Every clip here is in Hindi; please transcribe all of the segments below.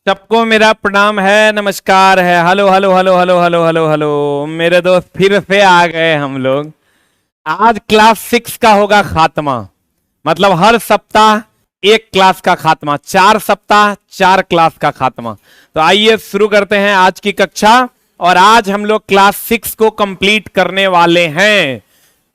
सबको मेरा प्रणाम है, नमस्कार है। Hello hello hello hello hello hello hello मेरे दोस्त, फिर से आ गए हम लोग। आज क्लास 6 का होगा खात्मा। मतलब हर सप्ताह एक क्लास का खात्मा, 4 सप्ताह 4 क्लास का खात्मा। तो आइए शुरू करते हैं आज की कक्षा। और आज हम लोग क्लास 6 को कंप्लीट करने वाले हैं।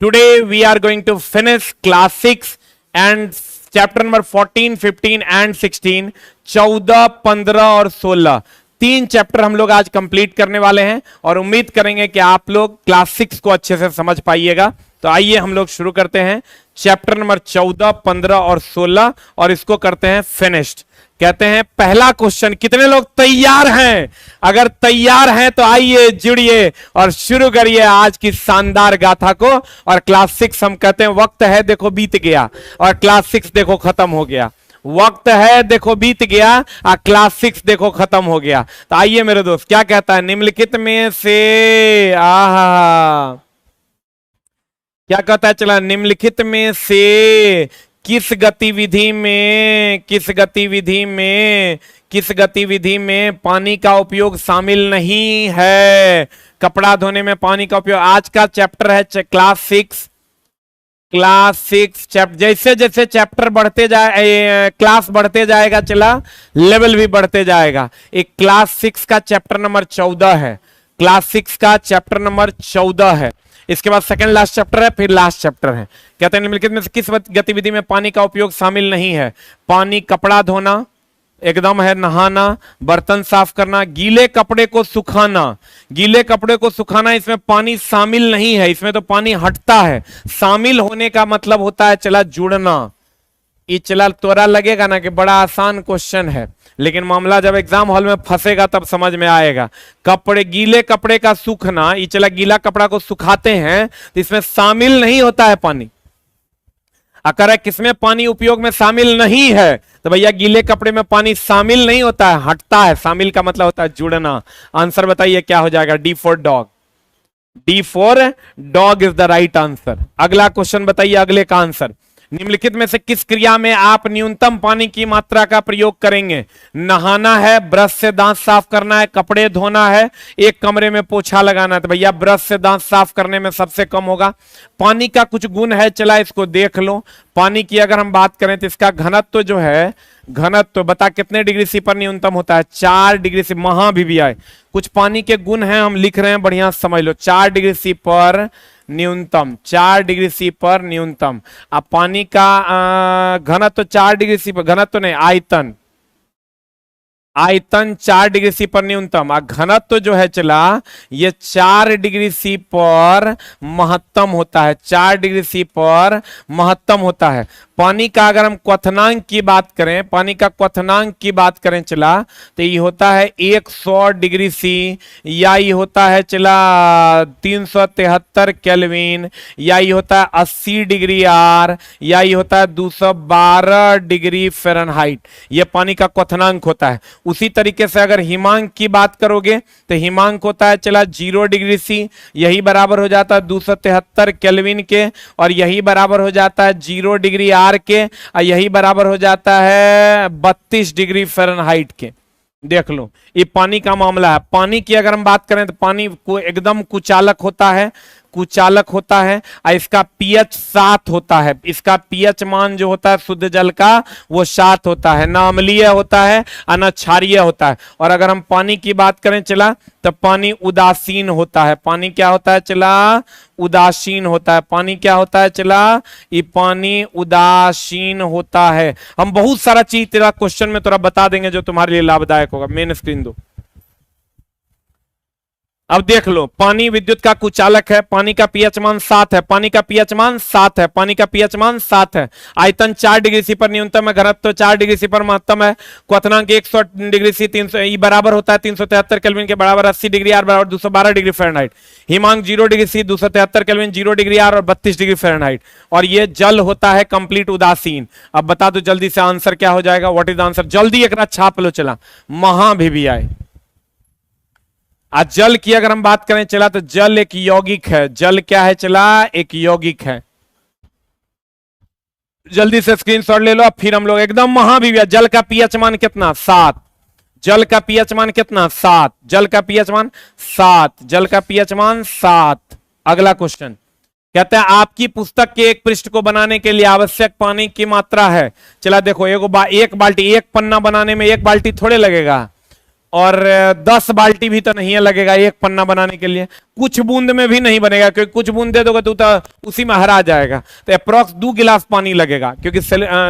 Today we are going to finish class 6 and chapter number 14, 15 and 16। 14, 15 और 16 तीन चैप्टर हम लोग आज कंप्लीट करने वाले हैं और उम्मीद करेंगे कि आप लोग क्लास 6 को अच्छे से समझ पाइएगा। तो आइए हम लोग शुरू करते हैं चैप्टर नंबर 14, 15 और 16 और इसको करते हैं फिनिश्ड। कहते हैं पहला क्वेश्चन, कितने लोग तैयार हैं? अगर तैयार हैं तो आइए जुड़िए और शुरू करिए आज की शानदार गाथा को। और क्लास 6 हम कहते हैं वक्त है देखो बीत गया, और क्लास 6 देखो खत्म हो गया। वक्त है देखो बीत गया और क्लास 6 देखो खत्म हो गया। तो आइए मेरे दोस्त, क्या कहता है निम्नलिखित में से क्या कहता है, चला निम्नलिखित में से किस गतिविधि में पानी का उपयोग शामिल नहीं है? कपड़ा धोने में पानी का उपयोग। आज का चैप्टर है क्लास 6 चैप्टर। जैसे जैसे चैप्टर बढ़ते जाए, क्लास बढ़ते जाएगा, चला लेवल भी बढ़ते जाएगा। एक क्लास 6 का चैप्टर नंबर 14 है। क्लास 6 का चैप्टर नंबर 14 है। इसके बाद सेकंड लास्ट चैप्टर है, फिर लास्ट चैप्टर है। कहते हैं निम्नलिखित में से किस गतिविधि में पानी का उपयोग शामिल नहीं है? पानी, कपड़ा धोना एकदम है, नहाना, बर्तन साफ करना, गीले कपड़े को सुखाना। गीले कपड़े को सुखाना इसमें पानी शामिल नहीं है, इसमें तो पानी हटता है। शामिल होने का मतलब होता है चला जुड़ना। ये चला तोरा लगेगा ना कि बड़ा आसान क्वेश्चन है, लेकिन मामला जब एग्जाम हॉल में फंसेगा तब समझ में आएगा। कपड़े, गीले कपड़े का सूखना, ये चला गीला कपड़ा को सुखाते हैं तो इसमें शामिल नहीं होता है पानी। अगर किसमें पानी उपयोग में शामिल नहीं है तो भैया गीले कपड़े में पानी शामिल नहीं होता है, हटता है। शामिल का मतलब होता है जुड़ना। आंसर बताइए क्या हो जाएगा? D for dog. D for dog is the right answer. अगला क्वेश्चन बताइए, अगले का आंसर। निम्नलिखित में से किस क्रिया में आप न्यूनतम पानी की मात्रा का प्रयोग करेंगे? नहाना है, ब्रश से दांत साफ करना है, कपड़े धोना है, एक कमरे में पोछा लगाना है। तो भैया ब्रश से दांत साफ करने में सबसे कम होगा। पानी का कुछ गुण है, चला इसको देख लो। पानी की अगर हम बात करें तो इसका घनत्व जो है, घनत्व बता कितने डिग्री सी पर न्यूनतम होता है? 4 डिग्री सी। महा भी आए कुछ पानी के गुण हैं, हम लिख रहे हैं, बढ़िया समझ लो। 4 डिग्री सी पर न्यूनतम, 4 डिग्री सी पर न्यूनतम। अब पानी का घनत्व 4 डिग्री सी पर, घनत्व नहीं, आयतन, आयतन 4 डिग्री सी पर न्यूनतम। और घनत्व जो है चला ये 4 डिग्री सी पर महत्तम होता है। 4 डिग्री सी पर महत्तम होता है। पानी का अगर हम क्वथनांक की बात करें, पानी का क्वथनांक की बात करें चला, तो ये होता है 100 डिग्री सी, या ये होता है चला 373 केल्विन, या ये होता है 80 डिग्री आर, या ये होता है 212 डिग्री फ़ारेनहाइट। ये पानी का क्वथनांक होता है। उसी तरीके से अगर हिमांक की बात करोगे तो हिमांक होता है चला 0 डिग्री सी, यही बराबर हो जाता है 273 केल्विन के, और यही बराबर हो जाता है 0 डिग्री आर के, और यही बराबर हो जाता है 32 डिग्री फ़ारेनहाइट के। देख लो, ये पानी का मामला है। पानी की अगर हम बात करें तो पानी को एकदम कुचालक होता है, कुचालक होता है, और इसका पीएच 7 होता है। इसका पीएच मान जो होता है शुद्ध जल का वो 7 होता है, ना अम्लीय होता है और ना क्षारीय होता है। और अगर हम पानी की बात करें चला तो पानी उदासीन होता है। पानी क्या होता है चला? उदासीन होता है। पानी क्या होता है चला? ये पानी उदासीन होता है। हम बहुत सारा चीज तेरा क्वेश्चन में थोड़ा बता देंगे जो तुम्हारे लिए लाभदायक होगा। मेन स्क्रीन दो। अब देख लो, पानी विद्युत का कुचालक है, पानी का पीएच मान 7 है, पानी का पीएच मान 7 है, पानी का पीएच मान 7 है। आयतन 4 डिग्री सी पर न्यूनतम है, घनत्व 4 डिग्री सी पर महत्तम है, क्वथनांक 100 डिग्री सी 300 ई बराबर होता है 373 केल्विन के बराबर 80 डिग्री आर बराबर 212 डिग्री फ़ारेनहाइट। हिमांक 0 degree C 273 Kelvin 0 degree R और 32 डिग्री फ़ारेनहाइट। और ये जल होता है कंप्लीट उदासीन। अब बता दो जल्दी से आंसर क्या हो जाएगा? What is the answer? जल्दी एक रात छाप लो चला। महा भी आए। आज जल की अगर हम बात करें चला तो जल एक यौगिक है। जल क्या है चला? एक यौगिक है। जल्दी से स्क्रीनशॉट ले लो। अब फिर हम लोग एकदम महाविव्या। जल का पीएच मान कितना? 7। जल का पीएच मान कितना? 7। जल का पीएच मान 7। जल का पीएच मान 7। अगला क्वेश्चन कहते हैं आपकी पुस्तक के एक पृष्ठ को बनाने के लिए आवश्यक पानी की मात्रा है। चला देखो, एक बाल्टी, एक पन्ना बनाने में एक बाल्टी थोड़े लगेगा, और 10 बाल्टी भी तो नहीं है लगेगा एक पन्ना बनाने के लिए। कुछ बूंद में भी नहीं बनेगा, क्योंकि कुछ बूंद दे दोगे तो उसी में हरा जाएगा। तो अप्रोक्स 2 गिलास पानी लगेगा, क्योंकि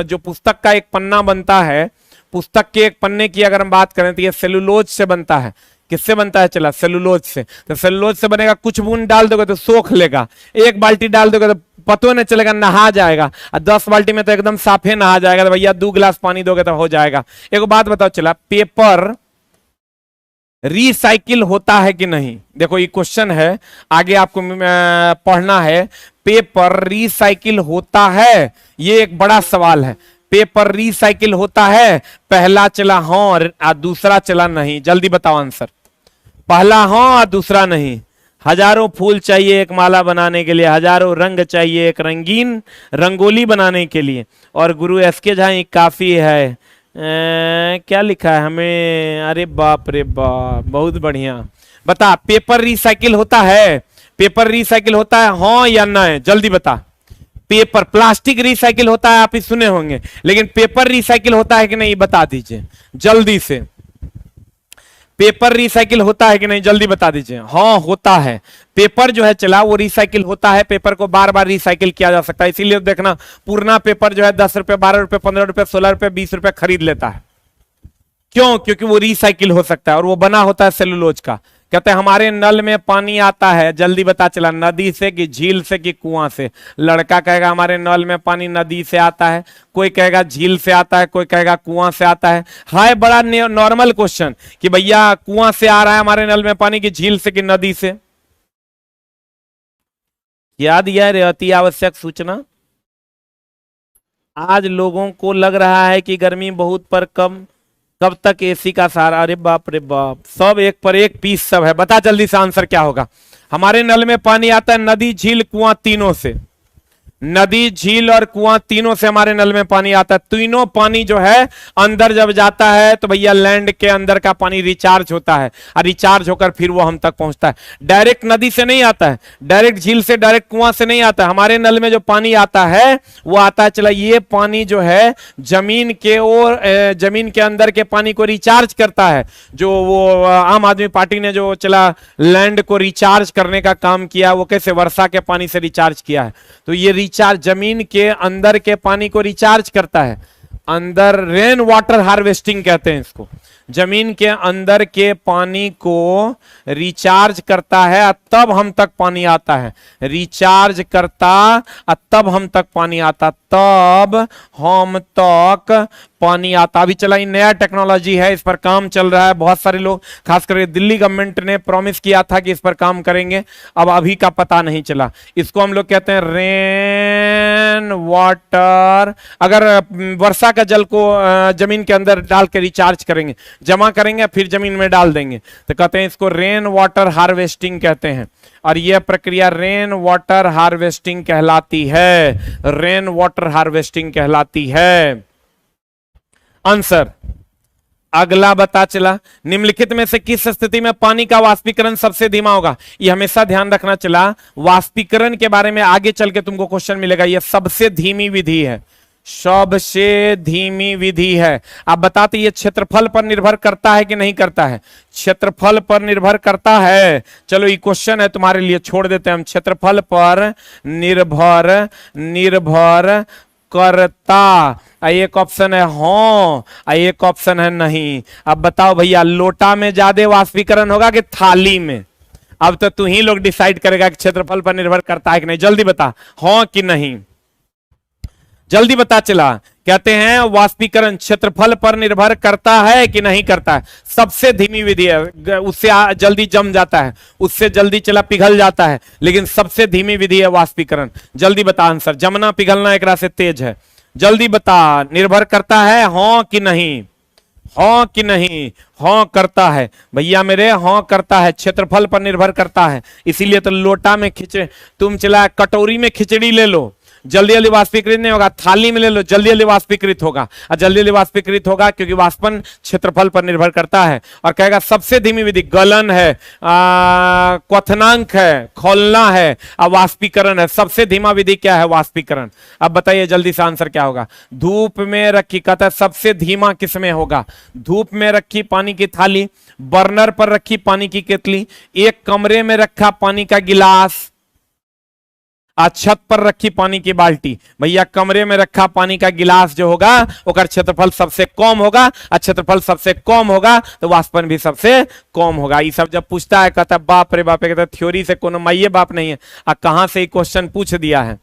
जो पुस्तक का एक पन्ना बनता है, पुस्तक के एक पन्ने की अगर हम बात करें तो ये सेलुलोज से बनता है। किससे बनता है? चला सेलुलोज से। तो सेलुलोज से बनेगा, कुछ बूंद डाल दोगे तो सोख लेगा, एक बाल्टी डाल दोगे तो पतो नहीं चलेगा, नहा जाएगा। और 10 बाल्टी में तो एकदम साफे नहा जाएगा। तो भैया 2 गिलास पानी दोगे तो हो जाएगा। एक बात बताओ, चला पेपर रिसाइकिल होता है कि नहीं? देखो ये क्वेश्चन है, आगे आपको पढ़ना है। पेपर रिसाइकिल होता है, ये एक बड़ा सवाल है। पेपर रिसाइकिल होता है? पहला चला हाँ और दूसरा चला नहीं। जल्दी बताओ आंसर। पहला हाँ और दूसरा नहीं। हजारों फूल चाहिए एक माला बनाने के लिए, हजारों रंग चाहिए एक रंगीन रंगोली बनाने के लिए, और गुरु एसके झा काफी है। क्या लिखा है हमें? अरे बाप रे बाप, बहुत बढ़िया। बता, पेपर रिसाइकिल होता है? पेपर रिसाइकिल होता है हाँ या नहीं? जल्दी बता। पेपर, प्लास्टिक रिसाइकिल होता है आप ही सुने होंगे, लेकिन पेपर रिसाइकिल होता है कि नहीं बता दीजिए जल्दी से। पेपर रिसाइकिल होता है कि नहीं जल्दी बता दीजिए। हाँ होता है। पेपर जो है चला वो रिसाइकिल होता है, पेपर को बार बार रिसाइकिल किया जा सकता है। इसीलिए देखना, पुराना पेपर जो है 10 रुपए, 12 रुपए, 15 रुपए, 16 रुपए, 20 रुपए खरीद लेता है। क्यों? क्योंकि वो रिसाइकिल हो सकता है, और वो बना होता है सेलुलोज का। कहते हैं हमारे नल में पानी आता है, जल्दी बता चला, नदी से कि झील से कि कुआं से? लड़का कहेगा हमारे नल में पानी नदी से आता है, कोई कहेगा झील से आता है, कोई कहेगा कुआं से आता है। हाय बड़ा नॉर्मल क्वेश्चन कि भैया कुआं से आ रहा है हमारे नल में पानी, कि झील से कि नदी से? याद यह रे अति आवश्यक सूचना। आज लोगों को लग रहा है कि गर्मी बहुत पर कब तक एसी का सहारा। अरे बाप रे बाप, सब एक पर एक पीस सब है। बता जल्दी से आंसर क्या होगा। हमारे नल में पानी आता है नदी, झील, कुआं, तीनों से। नदी, झील और कुआं तीनों से हमारे नल में पानी आता है। तीनों पानी जो है अंदर जब जाता है तो भैया लैंड के अंदर का पानी रिचार्ज होता है, और रिचार्ज होकर फिर वो हम तक पहुंचता है। डायरेक्ट नदी से नहीं आता है, डायरेक्ट झील से, डायरेक्ट कुआं से नहीं आता है। हमारे नल में जो पानी आता है वो आता है, चला ये पानी जो है जमीन के और जमीन के अंदर के पानी को रिचार्ज करता है। जो वो आम आदमी पार्टी ने जो चला लैंड को रिचार्ज करने का काम किया, वो कैसे? वर्षा के पानी से रिचार्ज किया है। तो ये रिचार्ज जमीन के अंदर के पानी को रिचार्ज करता है। अंदर रेन वाटर हार्वेस्टिंग कहते हैं इसको। जमीन के अंदर के पानी को रिचार्ज करता है, तब हम तक पानी आता है। रिचार्ज करता तब हम तक पानी आता, तब हम तक पानी आता। अभी चला ये नया टेक्नोलॉजी है, इस पर काम चल रहा है। बहुत सारे लोग, खास करके दिल्ली गवर्नमेंट ने प्रॉमिस किया था कि इस पर काम करेंगे, अब अभी का पता नहीं चला। इसको हम लोग कहते हैं रेन वाटर। अगर वर्षा का जल को जमीन के अंदर डाल के रिचार्ज करेंगे, जमा करेंगे, फिर जमीन में डाल देंगे, तो कहते हैं इसको रेन वाटर हार्वेस्टिंग कहते हैं। और यह प्रक्रिया रेन वाटर हार्वेस्टिंग कहलाती है। रेन वाटर हार्वेस्टिंग कहलाती है। आंसर अगला बता चला, निम्नलिखित में से किस स्थिति में पानी का वाष्पीकरण सबसे धीमा होगा? ये हमेशा ध्यान रखना चला, वाष्पीकरण के बारे में आगे चल के तुमको क्वेश्चन मिलेगा। यह सबसे धीमी विधि है, सबसे धीमी विधि है। आप बताते ये क्षेत्रफल पर निर्भर करता है कि नहीं करता है? क्षेत्रफल पर निर्भर करता है। चलो ये क्वेश्चन है तुम्हारे लिए, छोड़ देते हैं हम। क्षेत्रफल पर निर्भर करता। एक ऑप्शन है हाँ, एक ऑप्शन है नहीं। अब बताओ भैया, लोटा में ज्यादा वाष्पीकरण होगा कि थाली में? अब तो तू ही लोग डिसाइड करेगा कि क्षेत्रफल पर निर्भर करता है कि नहीं। जल्दी बता, हाँ कि नहीं, जल्दी बता चला। कहते हैं वाष्पीकरण क्षेत्रफल पर निर्भर करता है कि नहीं करता है? सबसे धीमी विधि है, उससे जल्दी जम जाता है, उससे जल्दी चला पिघल जाता है, लेकिन सबसे धीमी विधि है वाष्पीकरण। जल्दी बता आंसर। जमना पिघलना एक से तेज है। जल्दी बता, निर्भर करता है हाँ कि नहीं? हाँ कि नहीं? हाँ करता है भैया मेरे, हाँ करता है। क्षेत्रफल पर निर्भर करता है, इसीलिए तो लोटा में खिंचे, तुम चला कटोरी में खिचड़ी ले लो, जल्दी जल्दी वाष्पीकृत नहीं होगा। थाली में ले लो, जल्दी जल्दी वाष्पीकृत होगा, और जल्दी जल्दी वाष्पीकृत होगा क्योंकि वाष्पन क्षेत्रफल पर निर्भर करता है। और कहेगा सबसे धीमी विधि गलन है, क्वथनांक है, खोलना है, और वाष्पीकरण है। सबसे धीमा विधि क्या है? वाष्पीकरण। अब बताइए जल्दी से आंसर क्या होगा? धूप में रखी, कहता है सबसे धीमा किसमें होगा? धूप में रखी पानी की थाली, बर्नर पर रखी पानी की केतली, एक कमरे में रखा पानी का गिलास, छत पर रखी पानी की बाल्टी। भैया कमरे में रखा पानी का गिलास जो होगा ओकर क्षेत्रफल सबसे कम होगा, और क्षेत्रफल सबसे कम होगा तो वाष्पन भी सबसे कम होगा। ये सब जब पूछता है कहता है बाप रे बाप, कहता है थ्योरी से कोनो माइये बाप नहीं है, कहां से क्वेश्चन पूछ दिया है।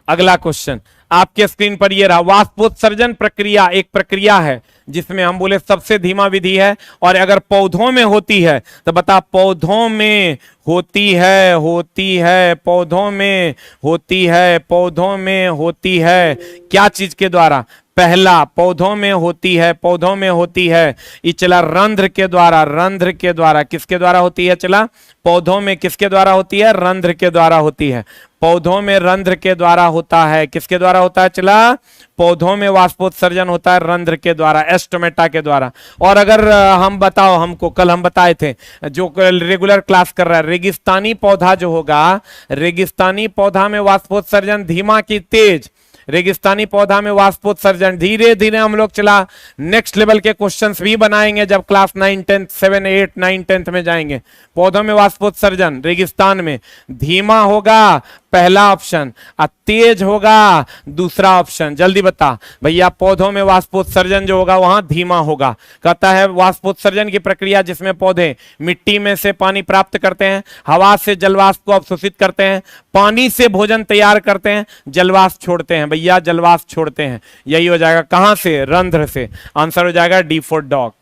अगला क्वेश्चन आपके स्क्रीन पर ये रहा। वाष्पोत्सर्जन प्रक्रिया एक प्रक्रिया है जिसमें हम बोले सबसे धीमा विधि है, और अगर पौधों में होती है तो बता पौधों में होती है, पौधों में होती है, पौधों में होती है क्या चीज के द्वारा? पहला पौधों में होती है, पौधों में होती है ये चला रंध्र के द्वारा, रंध्र के द्वारा। किसके द्वारा होती है? चला पौधों में किसके द्वारा होती है? रंध्र के द्वारा होती है। पौधों में रंध्र के द्वारा होता है। किसके द्वारा होता है? चला पौधों में वाष्पोत्सर्जन होता है रंध्र के द्वारा, एस्टोमेटा के द्वारा। और अगर हम बताओ, हमको कल हम बताए थे, जो रेगुलर क्लास कर रहा है, रेगिस्तानी पौधा जो होगा, रेगिस्तानी पौधा में वाष्पोत्सर्जन धीमा की तेज, रेगिस्तानी पौधा में वाष्पोत्सर्जन धीरे धीरे। हम लोग चला नेक्स्ट लेवल के क्वेश्चंस भी बनाएंगे जब क्लास 9 10 7 8 9 10 में जाएंगे। पौधों में वाष्पोत्सर्जन रेगिस्तान में धीमा होगा पहला ऑप्शन, और तेज होगा दूसरा ऑप्शन। जल्दी बता भैया, पौधों में वाष्पोत्सर्जन जो होगा वहां धीमा होगा। कहता है वाष्पोत्सर्जन की प्रक्रिया जिसमें पौधे मिट्टी में से पानी प्राप्त करते हैं, हवा से जलवाष्प को अवशोषित करते हैं, पानी से भोजन तैयार करते हैं, जलवाष्प छोड़ते हैं। भैया जलवाष्प छोड़ते हैं, यही हो जाएगा कहां से? रंध्र से। आंसर हो जाएगा डी फॉर डॉग।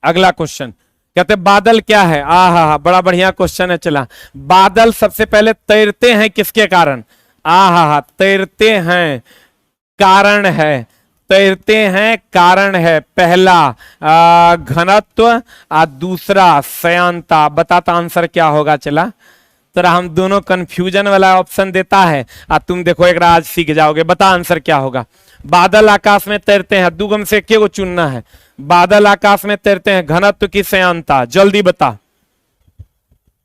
अगला क्वेश्चन कहते बादल क्या है? आहा, बड़ा बढ़िया क्वेश्चन है। चला, बादल सबसे पहले तैरते हैं किसके कारण? आहा, तैरते हैं कारण है, तैरते हैं कारण है। पहला घनत्व, दूसरा श्यानता। बताता आंसर क्या होगा? चला तोरा हम दोनों कंफ्यूजन वाला ऑप्शन देता है, तुम देखो एक आज सीख जाओगे। बता आंसर क्या होगा? बादल आकाश में तैरते हैं, दुगम से एक को चुनना है। बादल आकाश में तैरते हैं, घनत्व की श्यानता। जल्दी बता,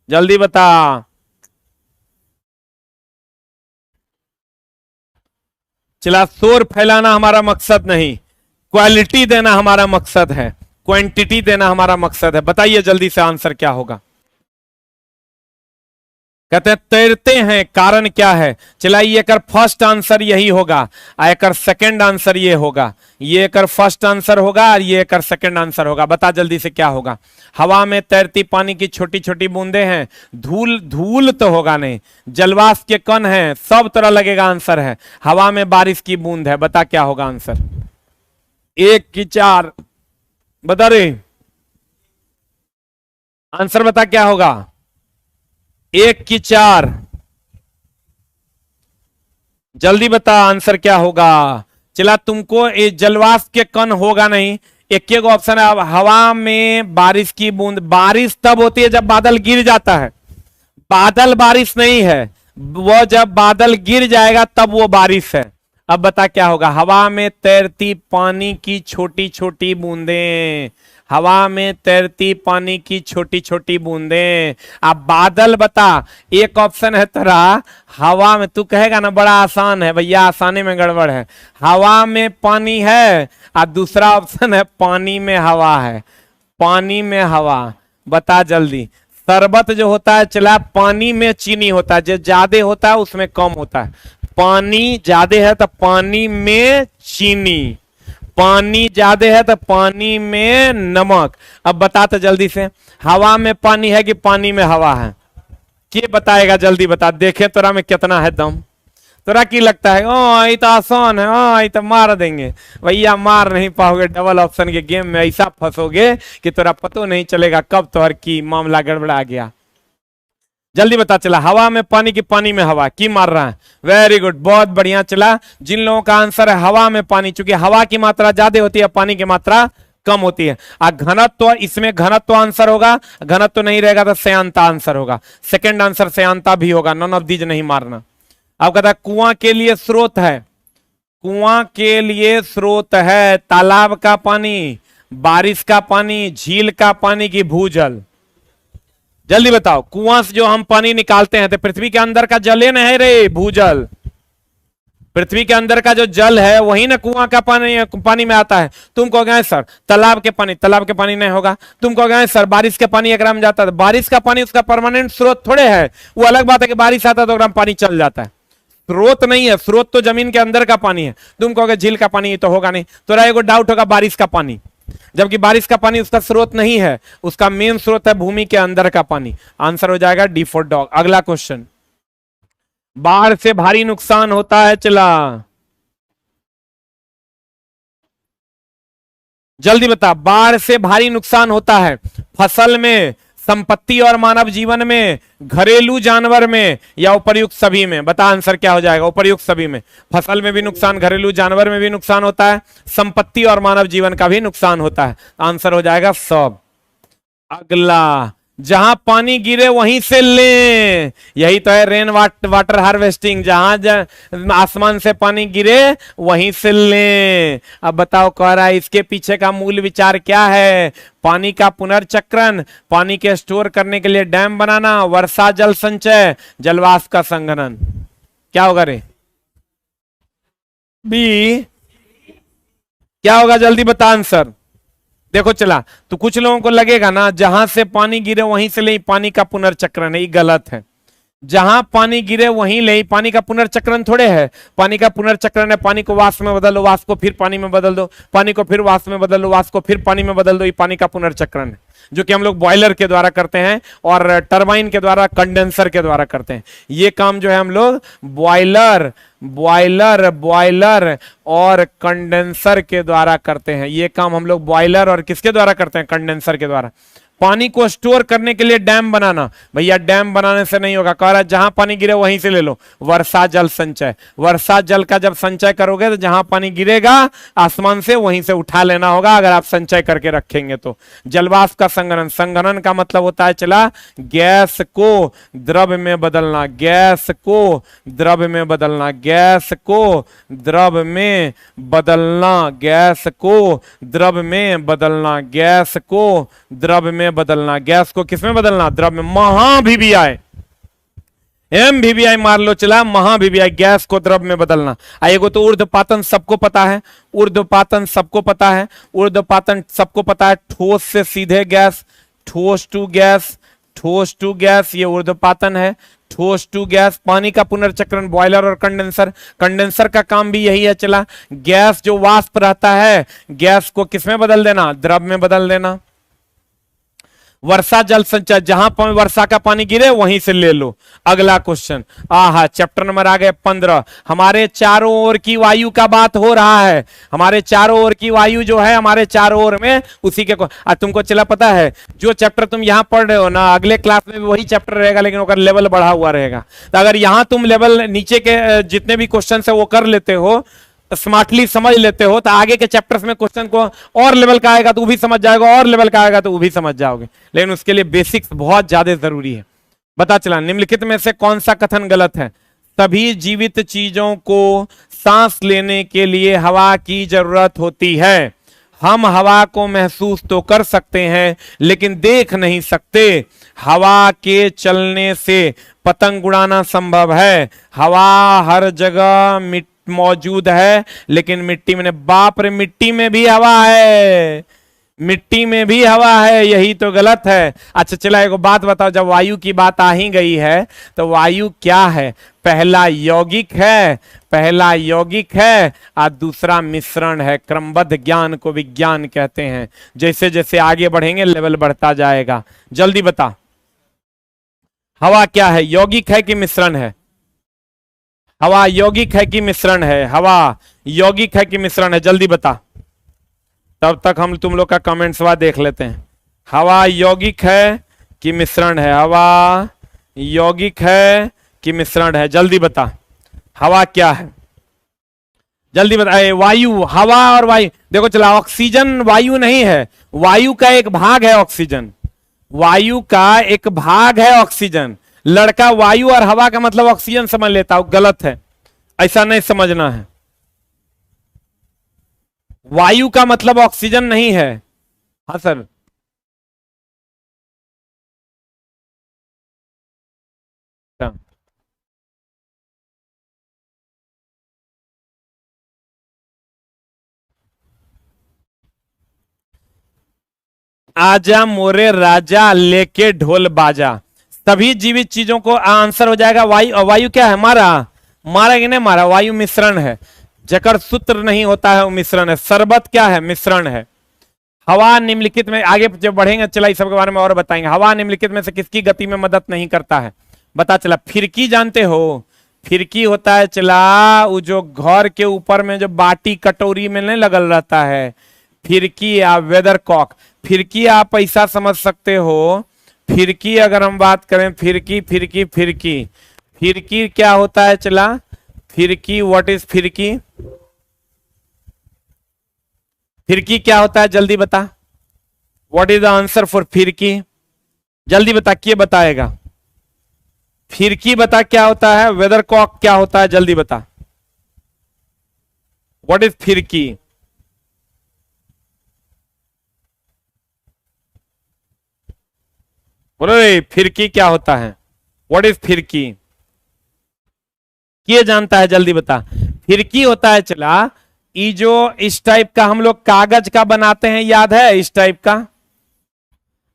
जल्दी बता। चला, शोर फैलाना हमारा मकसद नहीं, क्वालिटी देना हमारा मकसद है, क्वांटिटी देना हमारा मकसद है। बताइए जल्दी से आंसर क्या होगा? कहते हैं तैरते हैं कारण क्या है? चलाइए एक फर्स्ट आंसर यही होगा, एक सेकंड आंसर ये होगा, ये एक फर्स्ट आंसर होगा और ये एक सेकंड आंसर होगा। बता जल्दी से क्या होगा? हवा में तैरती पानी की छोटी छोटी बूंदे हैं, धूल, धूल तो होगा नहीं, जलवाष्प के कण हैं, सब तरह लगेगा आंसर है। हवा में बारिश की बूंद है, बता क्या होगा आंसर? 1 की 4। बता रे आंसर, बता क्या होगा? 1 की 4। जल्दी बता आंसर क्या होगा? चला, तुमको ये जलवाष्प के कण होगा नहीं, एक एक ऑप्शन है। अब हवा में बारिश की बूंद, बारिश तब होती है जब बादल गिर जाता है, बादल बारिश नहीं है, वो जब बादल गिर जाएगा तब वो बारिश है। अब बता क्या होगा? हवा में तैरती पानी की छोटी छोटी बूंदें, हवा में तैरती पानी की छोटी छोटी बूंदें। अब बादल बता, एक ऑप्शन है तेरा हवा में, तू कहेगा ना बड़ा आसान है, भैया आसानी में गड़बड़ है। हवा में पानी है और दूसरा ऑप्शन है पानी में हवा है, पानी में हवा। बता जल्दी। शरबत जो होता है चला, पानी में चीनी होता है, जो ज्यादा होता है उसमें कम होता है। पानी ज्यादा है तो पानी में चीनी, पानी ज्यादा है तो पानी में नमक। अब बता तो जल्दी से, हवा में पानी है कि पानी में हवा है? के बताएगा? जल्दी बता, देखें तोरा में कितना है दम। तोरा की लगता है ओ ये तो आसान है, ओ ये तो मार देंगे? भैया मार नहीं पाओगे, डबल ऑप्शन के गेम में ऐसा फंसोगे कि तोरा पता नहीं चलेगा कब तोहर की मामला गड़बड़ा गया। जल्दी बता। चला, हवा में पानी की पानी में हवा, की मार रहा है? वेरी गुड, बहुत बढ़िया। चला, जिन लोगों का आंसर है हवा में पानी, चूंकि हवा की मात्रा ज्यादा होती है, पानी की मात्रा कम होती है। घनत्व, इसमें घनत्व आंसर होगा, घनत्व नहीं रहेगा तो श्यानता आंसर होगा। सेकंड आंसर श्यानता भी होगा, नॉन ऑफ दीज नहीं मारना। अब कहता है कुआं के लिए स्रोत है, कुआं के लिए स्रोत है तालाब का पानी, बारिश का पानी, झील का पानी की भूजल। जल्दी बताओ, कुआं से जो हम पानी निकालते हैं तो पृथ्वी के अंदर का जल न है रे, भूजल। पृथ्वी के अंदर का जो जल है वही ना कुआं का पानी में आता है। तुम कहोगे सर तालाब के पानी नहीं होगा। तुम कहोगे सर बारिश के पानी अगर हम जाता है, बारिश का पानी उसका परमानेंट स्रोत थोड़े है। वो अलग बात है कि बारिश आता है तो अगर पानी चल जाता है, स्रोत नहीं है। स्रोत तो जमीन के अंदर का पानी है। तुम कहोगे झील का पानी तो होगा नहीं, तो एगो डाउट होगा बारिश का पानी, जबकि बारिश का पानी उसका स्रोत नहीं है, उसका मेन स्रोत है भूमि के अंदर का पानी। आंसर हो जाएगा डी फॉर डॉग। अगला क्वेश्चन, बाढ़ से भारी नुकसान होता है, चला जल्दी बता। बाढ़ से भारी नुकसान होता है फसल में, संपत्ति और मानव जीवन में, घरेलू जानवर में, या उपर्युक्त सभी में। बता आंसर क्या हो जाएगा। उपर्युक्त सभी में। फसल में भी नुकसान, घरेलू जानवर में भी नुकसान होता है, संपत्ति और मानव जीवन का भी नुकसान होता है। आंसर हो जाएगा सब। अगला, जहां पानी गिरे वहीं से ले, यही तो है रेन वाटर हार्वेस्टिंग। जहां आसमान से पानी गिरे वहीं से ले। अब बताओ कह रहा है इसके पीछे का मूल विचार क्या है। पानी का पुनर्चक्रण, पानी के स्टोर करने के लिए डैम बनाना, वर्षा जल संचय, जलवाष्प का संघनन। क्या होगा रे बी, क्या होगा जल्दी बता आंसर। देखो चला, तो कुछ लोगों को लगेगा ना जहां से पानी गिरे वहीं से ले पानी का पुनर्चक्रण है, ये गलत है। जहां पानी गिरे वहीं ले, पानी का पुनर्चक्रण थोड़े है। पानी का पुनर्चक्रण है पानी को वाष्प में बदल दो, वाष्प को फिर पानी में बदल दो, पानी को फिर वाष्प में बदल दो, वाष्प को फिर पानी में बदल दो। ये पानी का पुनर्चक्रण है जो कि हम लोग बॉयलर के द्वारा करते हैं और टरबाइन के द्वारा, कंडेंसर के द्वारा करते हैं। ये काम जो है हम लोग बॉयलर और कंडेंसर के द्वारा करते हैं। ये काम हम लोग बॉयलर और किसके द्वारा करते हैं, कंडेंसर के द्वारा। पानी को स्टोर करने के लिए डैम बनाना, भैया डैम बनाने से नहीं होगा। कह रहा है जहां पानी गिरे वहीं से ले लो। वर्षा जल संचय, वर्षा जल का जब संचय करोगे तो जहां पानी गिरेगा आसमान से वहीं से उठा लेना होगा, अगर आप संचय करके रखेंगे तो। जलवाष्प का संघनन, संघनन का मतलब होता है चला गैस को द्रव में बदलना, गैस को द्रव में बदलना, गैस को द्रव में बदलना, गैस को द्रव में बदलना, गैस को द्रव में बदलना। गैस को किसमें बदलना, द्रव में। महाभिविआई, एमवीवीआई मार लो चला, महाभिविआई, गैस को द्रव में बदलना। आएगो तो ऊर्ध्वपातन सबको पता है, ऊर्ध्वपातन सबको पता है, ऊर्ध्वपातन सबको पता है। ठोस से सीधे गैस, ठोस टू गैस, ठोस टू गैस, ये ऊर्ध्वपातन है। ठोस टू गैस, पानी का पुनर्चक्रण बॉयलर और कंडेंसर, कंडेंसर का काम भी यही है चला। गैस जो वाष्प रहता है, गैस को किसमें बदल देना, द्रव में बदल देना। वर्षा जल संचय, जहां वर्षा का पानी गिरे वहीं से ले लो। अगला क्वेश्चन, आहा चैप्टर नंबर आ गए 15। हमारे चारों ओर की वायु का बात हो रहा है। हमारे चारों ओर की वायु जो है हमारे चारों ओर में, उसी के तुमको चला पता है जो चैप्टर तुम यहां पढ़ रहे हो ना, अगले क्लास में भी वही चैप्टर रहेगा, लेकिन उसका लेवल बढ़ा हुआ रहेगा। तो अगर यहां तुम लेवल नीचे के जितने भी क्वेश्चन है वो कर लेते हो, स्मार्टली समझ लेते हो, तो आगे के चैप्टर्स में क्वेश्चन को और लेवल का आएगा तो वो भी समझ जाएगा, और लेवल का आएगा तो वो भी समझ जाओगे। लेकिन उसके लिए बेसिक्स बहुत ज्यादा जरूरी है। बता चला, निम्नलिखित में से कौन सा कथन गलत है। सभी जीवित चीजों को सांस लेने के लिए हवा की जरूरत होती है। हम हवा को महसूस तो कर सकते हैं लेकिन देख नहीं सकते। हवा के चलने से पतंग उड़ाना संभव है। हवा हर जगह मौजूद है, लेकिन मिट्टी में, बाप रे मिट्टी में भी हवा है, मिट्टी में भी हवा है, यही तो गलत है। अच्छा चला एक बात बताओ, जब वायु की बात आ ही गई है तो वायु क्या है। पहला यौगिक है, पहला यौगिक है और दूसरा मिश्रण है। क्रमबद्ध ज्ञान को विज्ञान कहते हैं। जैसे जैसे आगे बढ़ेंगे लेवल बढ़ता जाएगा। जल्दी बता, हवा क्या है, यौगिक है कि मिश्रण है। हवा यौगिक है कि मिश्रण है, हवा यौगिक है कि मिश्रण है, जल्दी बता। तब तक हम तुम लोग का कमेंट्स देख लेते हैं। हवा यौगिक है कि मिश्रण है, हवा यौगिक है कि मिश्रण है, जल्दी बता। हवा क्या है, जल्दी बता। वायु, हवा और वायु, देखो चला, ऑक्सीजन वायु नहीं है, वायु का एक भाग है ऑक्सीजन, वायु का एक भाग है ऑक्सीजन। लड़का वायु और हवा का मतलब ऑक्सीजन समझ लेता हूं, गलत है, ऐसा नहीं समझना है। वायु का मतलब ऑक्सीजन नहीं है। हाँ सर, आजा मोरे राजा लेके ढोल बाजा, सभी जीवित चीजों को आंसर हो जाएगा वायु। और वायु क्या है? मारा, मारा कि नहीं मारा? वायु मिश्रण है, जकर सूत्र नहीं होता है वो मिश्रण है। शरबत क्या है? मिश्रण है। हवा निम्नलिखित में, आगे जब बढ़ेंगे चला इस सब के बारे में और बताएंगे। हवा निम्नलिखित में से किसकी गति में मदद नहीं करता है? बता चला। फिरकी जानते हो? फिरकी होता है चला वो जो घर के ऊपर में जो बाटी कटोरी में नहीं लगल रहता है, फिरकी या वेदर कॉक। फिरकी आप ऐसा समझ सकते हो, फिरकी अगर हम बात करें, फिरकी फिरकी फिरकी फिरकी क्या होता है चला? फिरकी, व्हाट इज फिरकी? फिरकी क्या होता है? जल्दी बता, what is the answer for फिरकी? जल्दी बता, क्या बताएगा? फिरकी बता क्या होता है, वेदर कॉक क्या होता है, जल्दी बता। व्हाट इज फिरकी? बोलो फिरकी क्या होता है? व्हाट इज फिरकी? ये जानता है? जल्दी बता। फिरकी होता है चला ये जो इस टाइप का हम लोग कागज का बनाते हैं, याद है? इस टाइप का,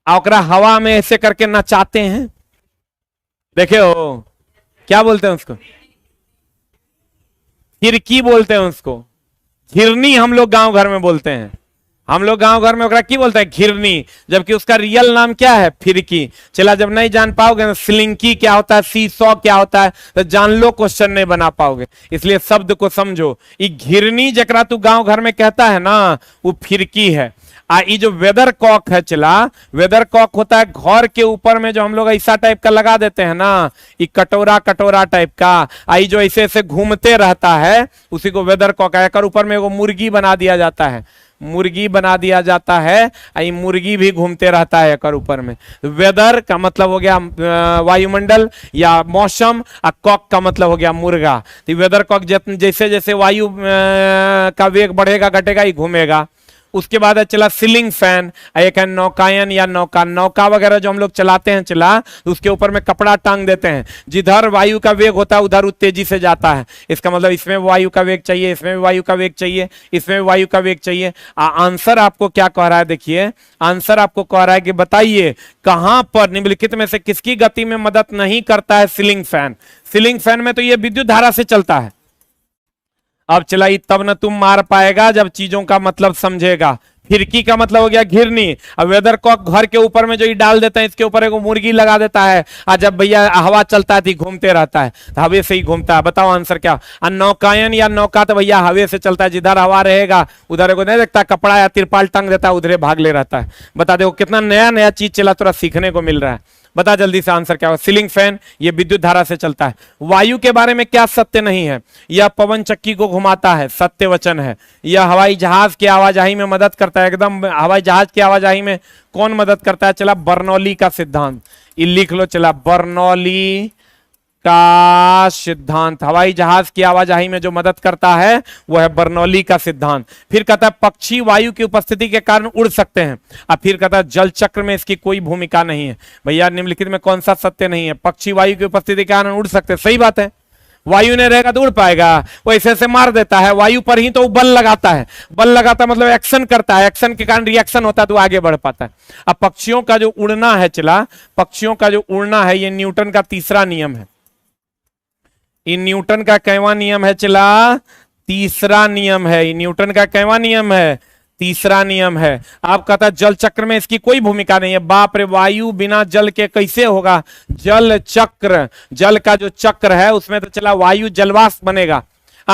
और हवा में ऐसे करके नचाते हैं, देखे हो? क्या बोलते हैं उसको? फिरकी बोलते हैं उसको। घिरनी हम लोग गांव घर में बोलते हैं। हम लोग गांव घर में ओकरा की बोलते हैं? घिरनी, जबकि उसका रियल नाम क्या है? फिरकी। चला, जब नहीं जान पाओगे ना स्लिंकी क्या होता है, सी सौ क्या होता है, तो जान लो, क्वेश्चन नहीं बना पाओगे। इसलिए शब्द को समझो। ये घिरनी जकरा तू गांव घर में कहता है ना, वो फिरकी है। ये जो वेदर कॉक है चला, वेदर कॉक होता है घर के ऊपर में जो हम लोग ऐसा टाइप का लगा देते हैं ना, ये कटोरा कटोरा टाइप का, आई जो ऐसे ऐसे घूमते रहता है, उसी को वेदर कॉक है। कर ऊपर में वो मुर्गी बना दिया जाता है, मुर्गी बना दिया जाता है, आई मुर्गी भी घूमते रहता है कर ऊपर में। वेदर का मतलब हो गया वायुमंडल या मौसम, और कॉक का मतलब हो गया मुर्गा। तो वेदर कॉक जैसे जैसे वायु का वेग बढ़ेगा घटेगा, ही घूमेगा। उसके बाद है चला सीलिंग फैन, एक है नौकायन या नौका। नौका वगैरह जो हम लोग चलाते हैं चला, उसके ऊपर में कपड़ा टांग देते हैं, जिधर वायु का वेग होता है उधर वो तेजी से जाता है। इसका मतलब इसमें वायु का वेग चाहिए, इसमें भी वायु का वेग चाहिए, इसमें वायु का वेग चाहिए। आंसर आपको क्या कह रहा है? देखिए, आंसर आपको कह रहा है कि बताइए कहां पर निम्नलिखित में से किसकी गति में मदद नहीं करता है सीलिंग फैन? सीलिंग फैन में तो ये विद्युत धारा से चलता है। अब चलाई तब न तुम मार पाएगा जब चीजों का मतलब समझेगा। फिरकी का मतलब हो गया घिरनी। अब वेदर कॉक घर के ऊपर में जो ये डाल देते हैं, इसके ऊपर एक मुर्गी लगा देता है, और जब भैया हवा चलता है तो घूमते रहता है, तो हवे से ही घूमता है। बताओ आंसर क्या? नौकायन या नौका तो भैया हवे से चलता है, जिधर हवा रहेगा उधर को नहीं देखता, कपड़ा या तिरपाल टंग देता है, उधरे भाग ले रहता है। बता देखो कितना नया नया चीज चला, थोड़ा सीखने को मिल रहा है। बता जल्दी से आंसर क्या होगा? सीलिंग फैन ये विद्युत धारा से चलता है। वायु के बारे में क्या सत्य नहीं है? यह पवन चक्की को घुमाता है, सत्य वचन है। यह हवाई जहाज की आवाजाही में मदद करता है, एकदम। हवाई जहाज की आवाजाही में कौन मदद करता है? चला बर्नौली का सिद्धांत, ये लिख लो। चला बर्नौली का सिद्धांत, हवाई जहाज की आवाजाही में जो मदद करता है वह है बर्नौली का सिद्धांत। फिर कहता है पक्षी वायु की उपस्थिति के कारण उड़ सकते हैं। अब फिर कहता है जल चक्र में इसकी कोई भूमिका नहीं है। भैया निम्नलिखित में कौन सा सत्य नहीं है? पक्षी वायु की उपस्थिति के कारण उड़ सकते हैं, सही बात है। वायु ने रहेगा तो उड़ पाएगा? वो ऐसे ऐसे मार देता है, वायु पर ही तो बल लगाता है। बल लगाता मतलब एक्शन करता है, एक्शन के कारण रिएक्शन होता है तो आगे बढ़ पाता है। अब पक्षियों का जो उड़ना है चला, पक्षियों का जो उड़ना है, ये न्यूटन का तीसरा नियम है। इन न्यूटन का कैवा नियम है चला? तीसरा नियम है। न्यूटन का कैवा नियम है? तीसरा नियम है। आप कहता है जल चक्र में इसकी कोई भूमिका नहीं है। बाप रे, वायु बिना जल के कैसे होगा? जल चक्र, जल का जो चक्र है उसमें तो चला वायु जलवाष्प बनेगा,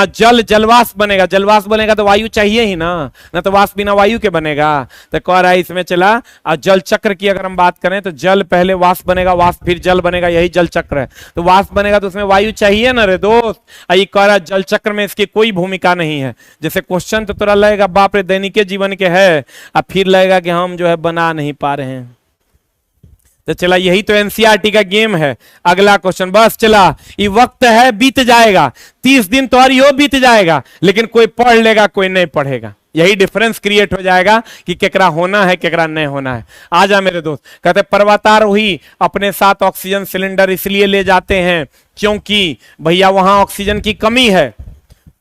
जल जलवाष्प बनेगा। जलवाष्प बनेगा तो वायु चाहिए ही ना तो वाष्प बिना वायु के बनेगा। तो कह रहा है इसमें चला जल चक्र की अगर हम बात करें तो जल पहले वाष्प बनेगा, वाष्प फिर जल बनेगा, यही जल चक्र है। तो वाष्प बनेगा तो उसमें वायु चाहिए ना रे दोस्त। ये कह रहा है जल चक्र में इसकी कोई भूमिका नहीं है। जैसे क्वेश्चन तो तुरा लगेगा बाप रे दैनिक जीवन के है, अब फिर लगेगा कि हम जो है बना नहीं पा रहे हैं। तो चला यही तो एनसीईआरटी का गेम है। अगला क्वेश्चन, बस चला ये वक्त है बीत जाएगा, 30 दिन तो और यो बीत जाएगा, लेकिन कोई पढ़ लेगा कोई नहीं पढ़ेगा। यही डिफरेंस क्रिएट हो जाएगा कि केकरा होना है केकरा नहीं होना है। आ जा मेरे दोस्त, कहते पर्वतारोही अपने साथ ऑक्सीजन सिलेंडर इसलिए ले जाते हैं क्योंकि भैया वहां ऑक्सीजन की कमी है।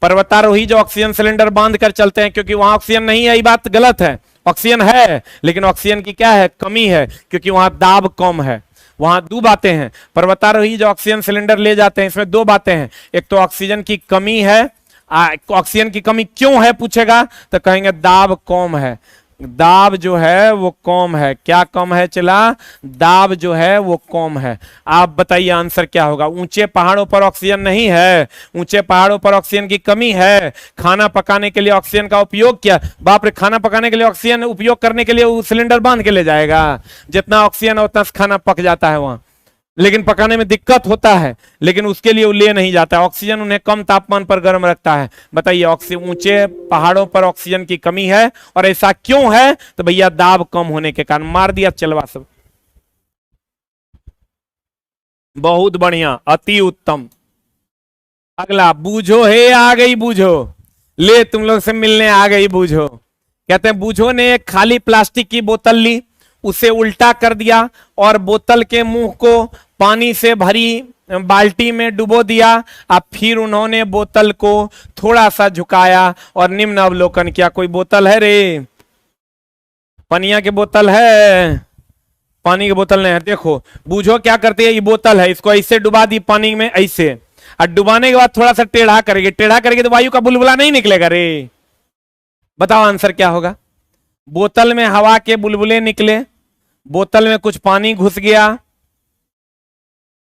पर्वतारोही जो ऑक्सीजन सिलेंडर बांध कर चलते हैं क्योंकि वहां ऑक्सीजन नहीं है, ये बात गलत है। ऑक्सीजन है लेकिन ऑक्सीजन की क्या है, कमी है, क्योंकि वहां दाब कम है। वहां दो बातें हैं, पर्वतारोही जो ऑक्सीजन सिलेंडर ले जाते हैं इसमें दो बातें हैं, एक तो ऑक्सीजन की कमी है। ऑक्सीजन की कमी क्यों है पूछेगा तो कहेंगे दाब कम है। दाब जो है वो कम है। क्या कम है चला, दाब जो है वो कम है। आप बताइए आंसर क्या होगा। ऊंचे पहाड़ों पर ऑक्सीजन नहीं है, ऊंचे पहाड़ों पर ऑक्सीजन की कमी है। खाना पकाने के लिए ऑक्सीजन का उपयोग किया, बाप रे, खाना पकाने के लिए ऑक्सीजन उपयोग करने के लिए वो सिलेंडर बांध के ले जाएगा। जितना ऑक्सीजन है उतना खाना पक जाता है वहां, लेकिन पकाने में दिक्कत होता है, लेकिन उसके लिए वो ले नहीं जाता। ऑक्सीजन उन्हें कम तापमान पर गर्म रखता है। बताइए ऑक्सीजन, ऊंचे पहाड़ों पर ऑक्सीजन की कमी है और ऐसा क्यों है तो भैया दाब कम होने के कारण। मार दिया चलवा सब, बहुत बढ़िया, अति उत्तम। अगला, बूझो है आ गई बूझो, ले तुम लोग से मिलने आ गई बूझो। कहते हैं बूझो ने एक खाली प्लास्टिक की बोतल ली, उसे उल्टा कर दिया और बोतल के मुंह को पानी से भरी बाल्टी में डुबो दिया। अब फिर उन्होंने बोतल को थोड़ा सा झुकाया और निम्न अवलोकन किया। कोई बोतल है रे, पनिया की बोतल है, पानी की बोतल नहीं है। देखो बूझो क्या करती है, ये बोतल है, इसको ऐसे डुबा दी पानी में ऐसे, और डुबाने के बाद थोड़ा सा टेढ़ा करेगी, टेढ़ा करेगी तो वायु का बुलबुला नहीं निकलेगा रे। बताओ आंसर क्या होगा। बोतल में हवा के बुलबुले निकले, बोतल में कुछ पानी घुस गया,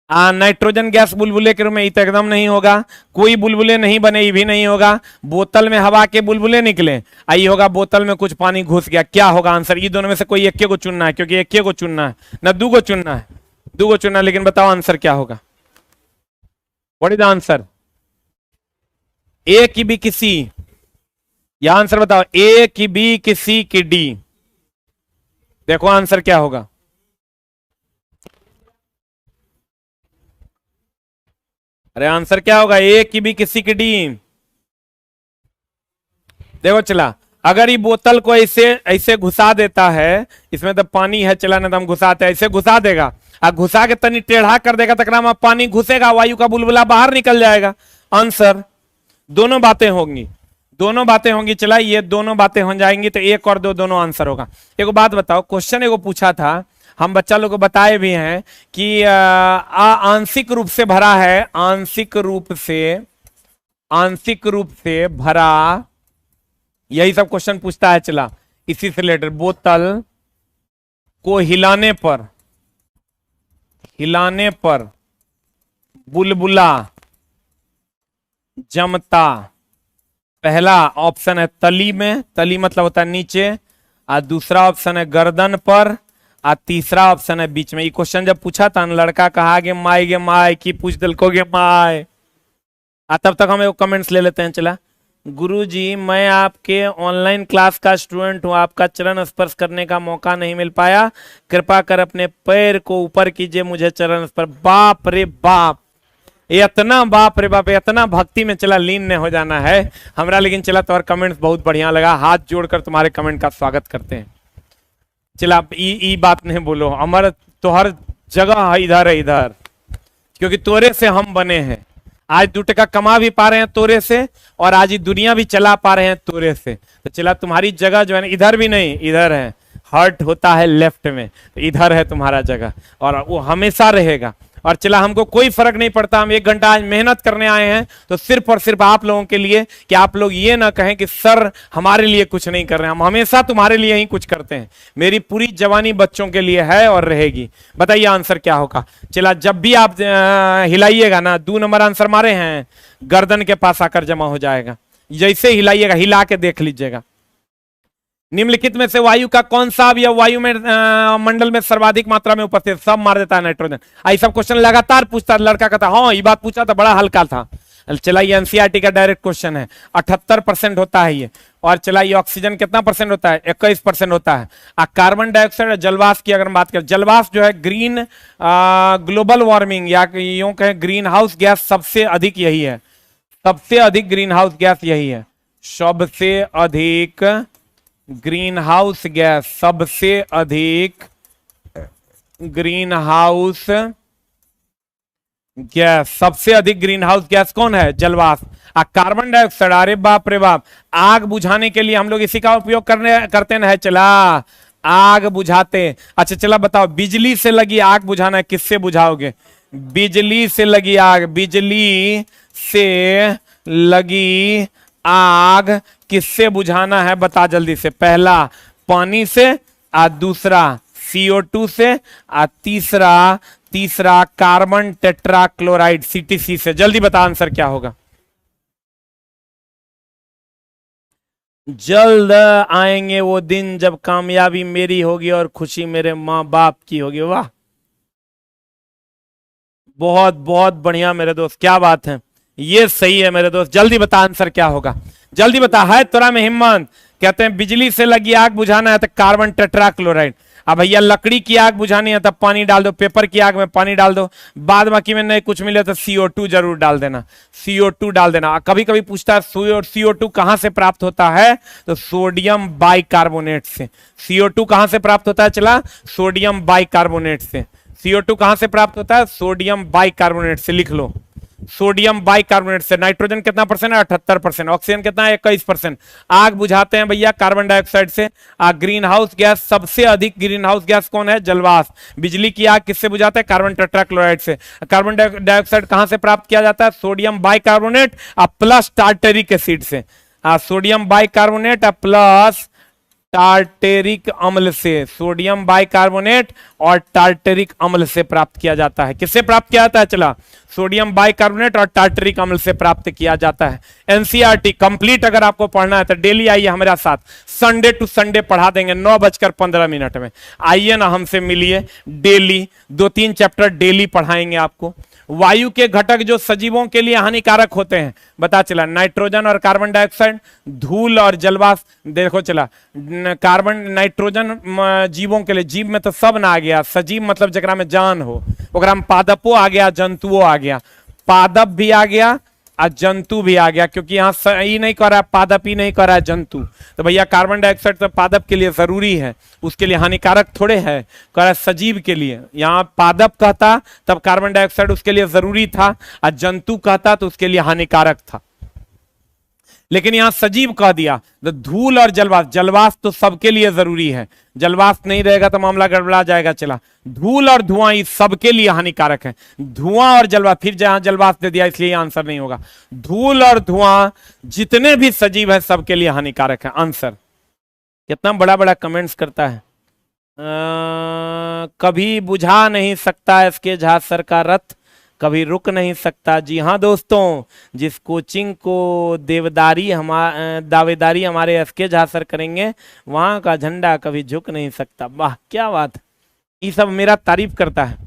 नाइट्रोजन गैस बुलबुले के रूप में, तो एकदम नहीं होगा। कोई बुलबुले नहीं बने, ये भी नहीं होगा। बोतल में हवा के बुलबुले निकले, आई होगा बोतल में कुछ पानी घुस गया। क्या होगा आंसर। ये दोनों में से कोई एक को चुनना है, क्योंकि एक को चुनना है ना, दो को चुनना है, दो को चुनना है। लेकिन बताओ आंसर क्या होगा। What is the answer. A की बी की सी, या आंसर बताओ। ए की बी की सी की डी। देखो आंसर क्या होगा। अरे आंसर क्या होगा, ए की बी किसी की डी। देखो चला, अगर ये बोतल को ऐसे ऐसे घुसा देता है, इसमें तो पानी है चला ना, तो हम घुसाते हैं, ऐसे घुसा देगा, और घुसा के तनी टेढ़ा कर देगा, तकरा में पानी घुसेगा, वायु का बुलबुला बाहर निकल जाएगा। आंसर दोनों बातें होंगी, दोनों बातें होंगी। चला ये दोनों बातें हो जाएंगी तो एक और दो दोनों आंसर होगा। एक बात बताओ, क्वेश्चन एगो पूछा था, हम बच्चा लोग को बताए भी हैं कि आंशिक रूप से भरा है, आंशिक रूप से भरा, यही सब क्वेश्चन पूछता है। चला इसी से रिलेटेड, बोतल को हिलाने पर बुलबुला जमता। पहला ऑप्शन है तली में, तली मतलब होता है नीचे, और दूसरा ऑप्शन है गर्दन पर, और तीसरा ऑप्शन है बीच में। ये क्वेश्चन जब पूछा था ना, लड़का कहा गे माय की पूछ दिलकोगे माय। तब तक हम एक कमेंट्स ले लेते हैं। चला, गुरुजी मैं आपके ऑनलाइन क्लास का स्टूडेंट हूं, आपका चरण स्पर्श करने का मौका नहीं मिल पाया, कृपा कर अपने पैर को ऊपर कीजिए, मुझे चरण स्पर्श। बाप रे बाप, इतना बाप रे बाप, इतना भक्ति में चला लीन ने हो जाना है हमरा। लेकिन चला तुम्हारे कमेंट्स बहुत बढ़िया लगा, हाथ जोड़कर तुम्हारे कमेंट का स्वागत करते हैं। चला ई बात नहीं बोलो, हमारा तो हर जगह है इधर है इधर, क्योंकि तोरे से हम बने हैं। आज 2 टका कमा भी पा रहे हैं तोरे से, और आज ये दुनिया भी चला पा रहे हैं तोरे से। तो चला तुम्हारी जगह जो है ना, इधर भी नहीं, इधर है। हर्ट होता है लेफ्ट में, तो इधर है तुम्हारा जगह, और वो हमेशा रहेगा। और चला हमको कोई फर्क नहीं पड़ता, हम 1 घंटा आज मेहनत करने आए हैं तो सिर्फ और सिर्फ आप लोगों के लिए, कि आप लोग ये ना कहें कि सर हमारे लिए कुछ नहीं कर रहे हैं। हम हमेशा तुम्हारे लिए ही कुछ करते हैं। मेरी पूरी जवानी बच्चों के लिए है और रहेगी। बताइए आंसर क्या होगा। चला, जब भी आप हिलाइएगा ना, 2 नंबर आंसर मारे हैं, गर्दन के पास आकर जमा हो जाएगा। जैसे हिलाइएगा, हिला के देख लीजिएगा। निम्नलिखित में से वायु का कौन सा अवयव वायु में मंडल में सर्वाधिक मात्रा में उपस्थित। सब मार देता है नाइट्रोजन। आई सब क्वेश्चन लगातार पूछता, लड़का कहता हाँ ये बात पूछा था, बड़ा हल्का था। चला ये एनसीईआरटी का डायरेक्ट क्वेश्चन है, 78% होता है ये। और चला ये ऑक्सीजन कितना परसेंट होता है, 21% होता है। कार्बन डाइऑक्साइड और जलवाष्प की अगर हम बात करें, जलवाष्प जो है ग्रीन ग्लोबल वार्मिंग या यूं कहें ग्रीन हाउस गैस सबसे अधिक यही है, सबसे अधिक ग्रीन हाउस गैस यही है, सबसे अधिक ग्रीन हाउस गैस, सबसे अधिक ग्रीन हाउस गैस, सबसे अधिक ग्रीन हाउस गैस कौन है, जलवाष्प। कार्बन डाइऑक्साइड, अरे बाप रे बाप, आग बुझाने के लिए हम लोग इसी का उपयोग करते ना है, चला आग बुझाते। अच्छा चला बताओ, बिजली से लगी आग बुझाना है, किससे बुझाओगे, बिजली से लगी आग, बिजली से लगी आग किससे बुझाना है बता जल्दी से। पहला पानी से, दूसरा CO2 से, तीसरा कार्बन टेट्राक्लोराइड CTC से। जल्दी बता आंसर क्या होगा। जल्द आएंगे वो दिन जब कामयाबी मेरी होगी और खुशी मेरे माँ बाप की होगी। वाह, बहुत बहुत बढ़िया मेरे दोस्त, क्या बात है, ये सही है मेरे दोस्त। जल्दी बता आंसर क्या होगा, जल्दी बता, है तोरा में हिम्मत। कहते हैं बिजली से लगी आग बुझाना है तो कार्बन टेट्राक्लोराइड। अब भैया लकड़ी की आग बुझानी है तब पानी डाल दो, पेपर की आग में पानी डाल दो, बाद बाकी में नहीं कुछ मिले तो CO2 जरूर डाल देना, CO2 डाल देना। कभी कभी पूछता है CO2 कहां से प्राप्त होता है, तो सोडियम बाइकार्बोनेट से। CO2 कहां से प्राप्त होता है, चला सोडियम बाइकार्बोनेट से। CO2 कहां से प्राप्त होता है, सोडियम बाइकार्बोनेट से, लिख लो सोडियम बाइकार्बोनेट से। नाइट्रोजन कितना परसेंट है, 78%। ऑक्सीजन कितना है, 21%। आग बुझाते हैं भैया कार्बन डाइऑक्साइड से। ग्रीन हाउस गैस, सबसे अधिक ग्रीन हाउस गैस कौन है, जलवाष्प। बिजली की आग किससे बुझाते हैं, कार्बन टेट्राक्लोराइड से। कार्बन डाइऑक्साइड कहां से प्राप्त किया जाता है, sodium bicarbonate plus tartaric acid से। सोडियम बाइकार्बोनेट प्लस टार्टेरिक अम्ल से, सोडियम बाइकार्बोनेट और टार्टेरिक अम्ल से प्राप्त किया जाता है। किससे प्राप्त किया जाता है, चला सोडियम बाइकार्बोनेट और टार्टेरिक अम्ल से प्राप्त किया जाता है। एनसीईआरटी कंप्लीट अगर आपको पढ़ना है तो डेली आइए हमारे साथ, संडे टू संडे पढ़ा देंगे 9:15 में। आइए ना, हमसे मिलिए डेली, 2-3 चैप्टर डेली पढ़ाएंगे आपको। वायु के घटक जो सजीवों के लिए हानिकारक होते हैं बता चला, नाइट्रोजन और कार्बन डाइऑक्साइड, धूल और जलवाष्प। देखो चला, कार्बन नाइट्रोजन जीवों के लिए, जीव में तो सब ना आ गया, सजीव मतलब जकरा में जान हो, ओकरा में पादपो आ गया, जंतुओं आ गया, पादप भी आ गया और जंतु भी आ गया, क्योंकि यहाँ सही नहीं कर रहा है, पादप ही नहीं कर रहा है, जंतु। तो भैया कार्बन डाइऑक्साइड तो पादप के लिए जरूरी है, उसके लिए हानिकारक थोड़े है, कह रहा है सजीव के लिए। यहाँ पादप कहता तब कार्बन डाइऑक्साइड उसके लिए जरूरी था, और जंतु कहता तो उसके लिए हानिकारक था, लेकिन यहां सजीव कह दिया। तो धूल और जलवाष्प, जलवाष्प तो सबके लिए जरूरी है, जलवाष्प नहीं रहेगा तो मामला गड़बड़ा जाएगा। चला, धूल और धुआं ये सबके लिए हानिकारक है। धुआं और जलवाष्प, फिर जहां जलवाष्प दे दिया इसलिए आंसर नहीं होगा। धूल और धुआं जितने भी सजीव है सबके लिए हानिकारक है आंसर। कितना बड़ा बड़ा कमेंट्स करता है। कभी बुझा नहीं सकता एसके झा सर का रथ, कभी रुक नहीं सकता। जी हाँ दोस्तों, जिस कोचिंग को दावेदारी हमारे एसके झा सर करेंगे, वहां का झंडा कभी झुक नहीं सकता। वाह क्या बात, ये सब मेरा तारीफ करता है,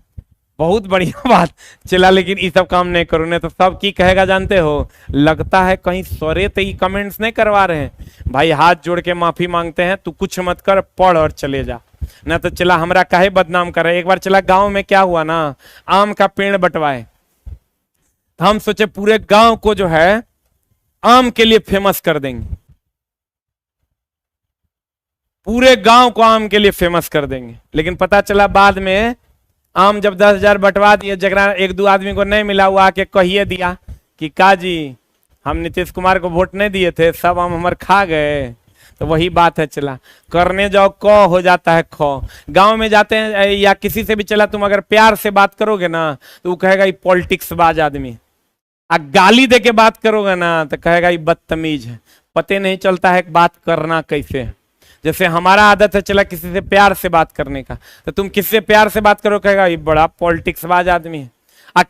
बहुत बढ़िया बात। चला, लेकिन ये सब काम नहीं करो, नहीं तो सब की कहेगा जानते हो, लगता है कहीं सरे तो ये कमेंट्स नहीं करवा रहे हैं। भाई हाथ जोड़ के माफी मांगते हैं, तू कुछ मत कर, पढ़ और चले जा, ना तो चला हमरा काहे बदनाम कर रहे। एक बार चला गांव में क्या हुआ ना, आम का पेड़ बंटवाए, हम सोचे पूरे गांव को जो है आम के लिए फेमस कर देंगे, पूरे गांव को आम के लिए फेमस कर देंगे। लेकिन पता चला बाद में आम जब 10,000 बंटवा दिए, जगह 1-2 आदमी को नहीं मिला, वो आके कहिए दिया कि काजी हम नीतीश कुमार को वोट नहीं दिए थे, सब आम हमारे खा गए। तो वही बात है, चला करने जाओ क हो जाता है ख। गांव में जाते हैं या किसी से भी, चला तुम अगर प्यार से बात करोगे ना तो वो कहेगा ये पॉलिटिक्स बाज आदमी, गाली दे के बात करोगे ना तो कहेगा ये बदतमीज है। पते नहीं चलता है बात करना कैसे है। जैसे हमारा आदत है चला किसी से प्यार से बात करने का, तो तुम किसी से प्यार से बात करो कहेगा ये बड़ा पॉलिटिक्स बाज आदमी है।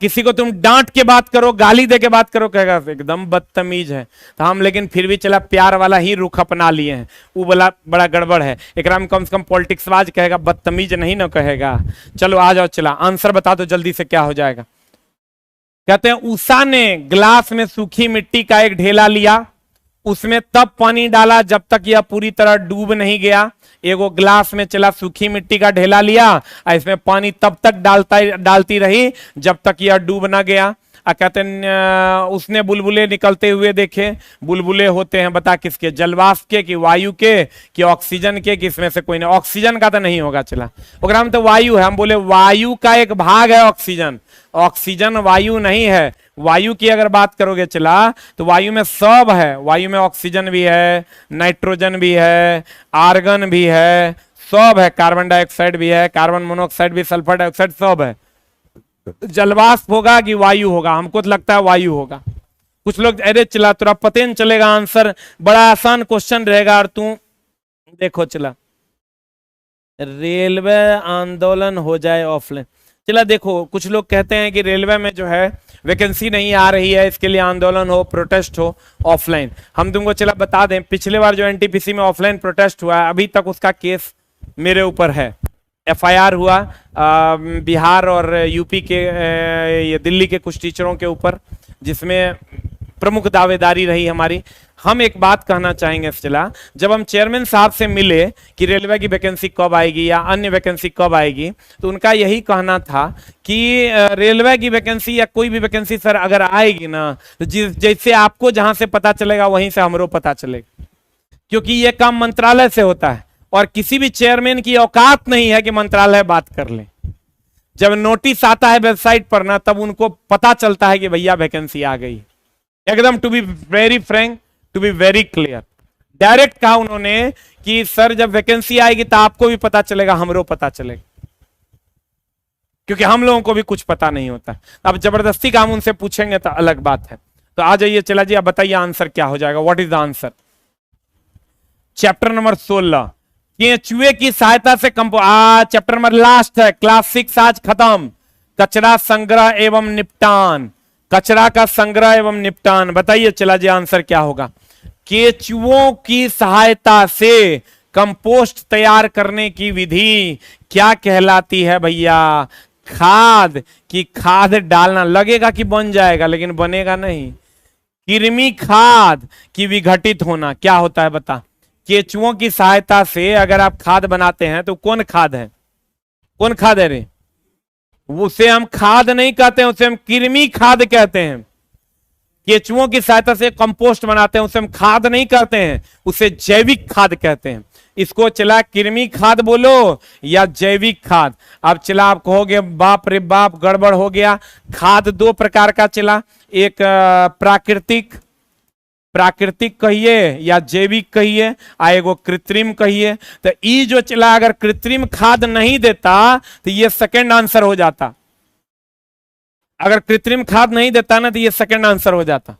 किसी को तुम डांट के बात करो, गाली दे के बात करो, कहेगा एकदम बदतमीज है। तो हम लेकिन फिर भी चला प्यार वाला ही रुख अपना लिए हैं, वो बोला बड़ा गड़बड़ है, एक में कम से कम पॉलिटिक्स बाज कहेगा, बदतमीज नहीं ना कहेगा। चलो आ जाओ, चला आंसर बता दो जल्दी से क्या हो जाएगा। कहते हैं उषा ने ग्लास में सूखी मिट्टी का एक ढेला लिया, उसमें तब पानी डाला जब तक यह पूरी तरह डूब नहीं गया। एगो ग्लास में चला सूखी मिट्टी का ढेला लिया और इसमें पानी तब तक डालती रही जब तक यह डूब ना गया। कहते हैं उसने बुलबुले निकलते हुए देखे। बुलबुले होते हैं बता किसके, जलवाष्प के कि वायु के कि ऑक्सीजन के, कि इसमें से कोई नहीं। ऑक्सीजन का तो नहीं होगा चला, ओकरा में तो वायु है। हम बोले वायु का एक भाग है ऑक्सीजन, ऑक्सीजन वायु नहीं है। वायु की अगर बात करोगे चला तो वायु में सब है, वायु में ऑक्सीजन भी है, नाइट्रोजन भी है, आर्गन भी है, सब है, कार्बन डाइऑक्साइड भी है, कार्बन मोनोऑक्साइड भी, सल्फर डाइऑक्साइड सब है। जलवाष्प होगा कि वायु होगा? हमको तो लगता है वायु होगा। कुछ लोग अरे चला तुरा पता नहीं चलेगा आंसर, बड़ा आसान क्वेश्चन रहेगा और तू देखो चला रेलवे आंदोलन हो जाए ऑफलाइन। चला देखो कुछ लोग कहते हैं कि रेलवे में जो है वैकेंसी नहीं आ रही है, इसके लिए आंदोलन हो, प्रोटेस्ट हो ऑफलाइन। हम तुमको चला बता दें, पिछले बार जो एनटीपीसी में ऑफलाइन प्रोटेस्ट हुआ अभी तक उसका केस मेरे ऊपर है। एफआईआर हुआ बिहार और यूपी के ये दिल्ली के कुछ टीचरों के ऊपर, जिसमें प्रमुख दावेदारी रही हमारी। हम एक बात कहना चाहेंगे चला, जब हम चेयरमैन साहब से मिले कि रेलवे की वैकेंसी कब आएगी या अन्य वैकेंसी कब आएगी, तो उनका यही कहना था कि रेलवे की वैकेंसी या कोई भी वैकेंसी सर अगर आएगी ना तो जैसे आपको जहां से पता चलेगा वहीं से हमरो पता चलेगा, क्योंकि ये काम मंत्रालय से होता है और किसी भी चेयरमैन की औकात नहीं है कि मंत्रालय बात कर ले। जब नोटिस आता है वेबसाइट पर ना तब उनको पता चलता है कि भैया वैकेंसी आ गई। एकदम to be very frank, to be very clear, direct कहा उन्होंने कि सर जब वैकेंसी आएगी तो आपको भी पता चलेगा, हमरो पता चलेगा, क्योंकि हम लोगों को भी कुछ पता नहीं होता। अब जबरदस्ती का हम उनसे पूछेंगे तो अलग बात है। तो आ जाइए, चला जी, अब बताइए आंसर क्या हो जाएगा, what is the answer. Chapter number 16 केंचुए की सहायता से चैप्टर नंबर लास्ट है, क्लास 6 आज खत्म। कचरा संग्रह एवं निपटान, कचरा का संग्रह एवं निपटान। बताइए चला जी आंसर क्या होगा। केंचुओं की सहायता से कंपोस्ट तैयार करने की विधि क्या कहलाती है भैया? खाद की, खाद डालना लगेगा कि बन जाएगा, लेकिन बनेगा नहीं। कृमि खाद की विघटित होना क्या होता है बता। केंचुओं की सहायता से अगर आप खाद बनाते हैं तो कौन खाद है, कौन खाद है रे? उसे हम खाद नहीं कहते हैं, उसे हम कृमि खाद कहते हैं। केंचुओं की सहायता से कंपोस्ट बनाते हैं, उसे हम खाद नहीं कहते हैं, उसे जैविक खाद कहते हैं। इसको चला कृमि खाद बोलो या जैविक खाद। अब चला आप कहोगे बाप रे बाप गड़बड़ हो गया। खाद दो प्रकार का चला, एक प्राकृतिक कहिए या जैविक कहिए, आ एगो कृत्रिम कहिए। तो ई जो चला अगर कृत्रिम खाद नहीं देता तो ये सेकंड आंसर हो जाता। अगर कृत्रिम खाद नहीं देता ना तो ये सेकंड आंसर हो जाता,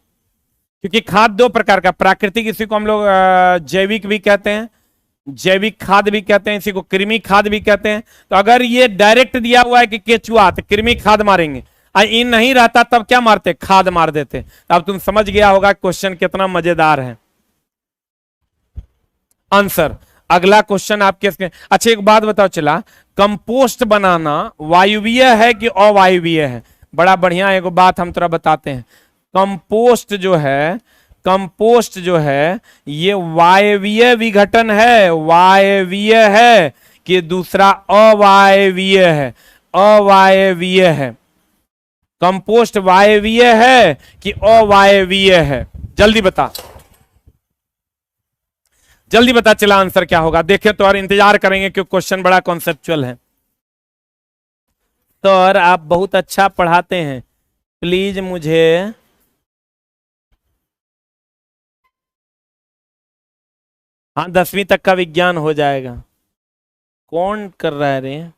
क्योंकि खाद दो प्रकार का, प्राकृतिक इसी को हम लोग जैविक भी कहते हैं, जैविक खाद भी कहते हैं, इसी को कृमि खाद भी कहते हैं। तो अगर ये डायरेक्ट दिया हुआ है कि केंचुआ तो कृमि खाद मारेंगे, इन नहीं रहता तब क्या मारते, खाद मार देते। अब तुम समझ गया होगा क्वेश्चन कितना मजेदार है। आंसर अगला क्वेश्चन आपके। अच्छा एक बात बताओ चला, कंपोस्ट बनाना वायुवीय है कि अवायुवीय है? बड़ा बढ़िया एगो बात हम थोड़ा बताते हैं। कंपोस्ट जो है ये वायवीय विघटन है, वायवीय है कि दूसरा अवायवीय है? अवायवीय है। कंपोस्ट वायवीय है कि अवायवीय है? जल्दी बता, जल्दी बता चला आंसर क्या होगा। देखें तो और इंतजार करेंगे क्योंकि क्वेश्चन बड़ा कॉन्सेप्चुअल है। सर आप बहुत अच्छा पढ़ाते हैं, प्लीज मुझे हाँ 10वीं तक का विज्ञान हो जाएगा। कौन कर रहा है रे?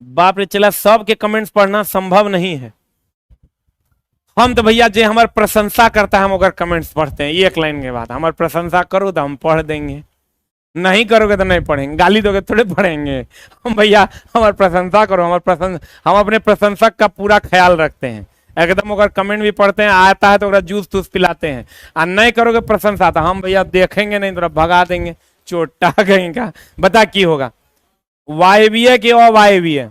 बाप रे, चला सबके कमेंट्स पढ़ना संभव नहीं है। हम तो भैया जे हमारे प्रशंसा करता है हम अगर कमेंट्स पढ़ते हैं एक लाइन के बाद, हमारी प्रशंसा करो तो हम पढ़ देंगे, नहीं करोगे तो नहीं पढ़ेंगे, गाली दोगे थोड़े पढ़ेंगे हम। भैया हमारी प्रशंसा करो, हम अपने प्रशंसक का पूरा ख्याल रखते हैं। एकदम अगर कमेंट भी पढ़ते हैं आता है तो जूस तूस पिलाते हैं, और नहीं करोगे प्रशंसा तो हम भैया देखेंगे नहीं, तो भगा देंगे, चोटा कहीं का, बता की होगा, वायवीय कि अवायवीय?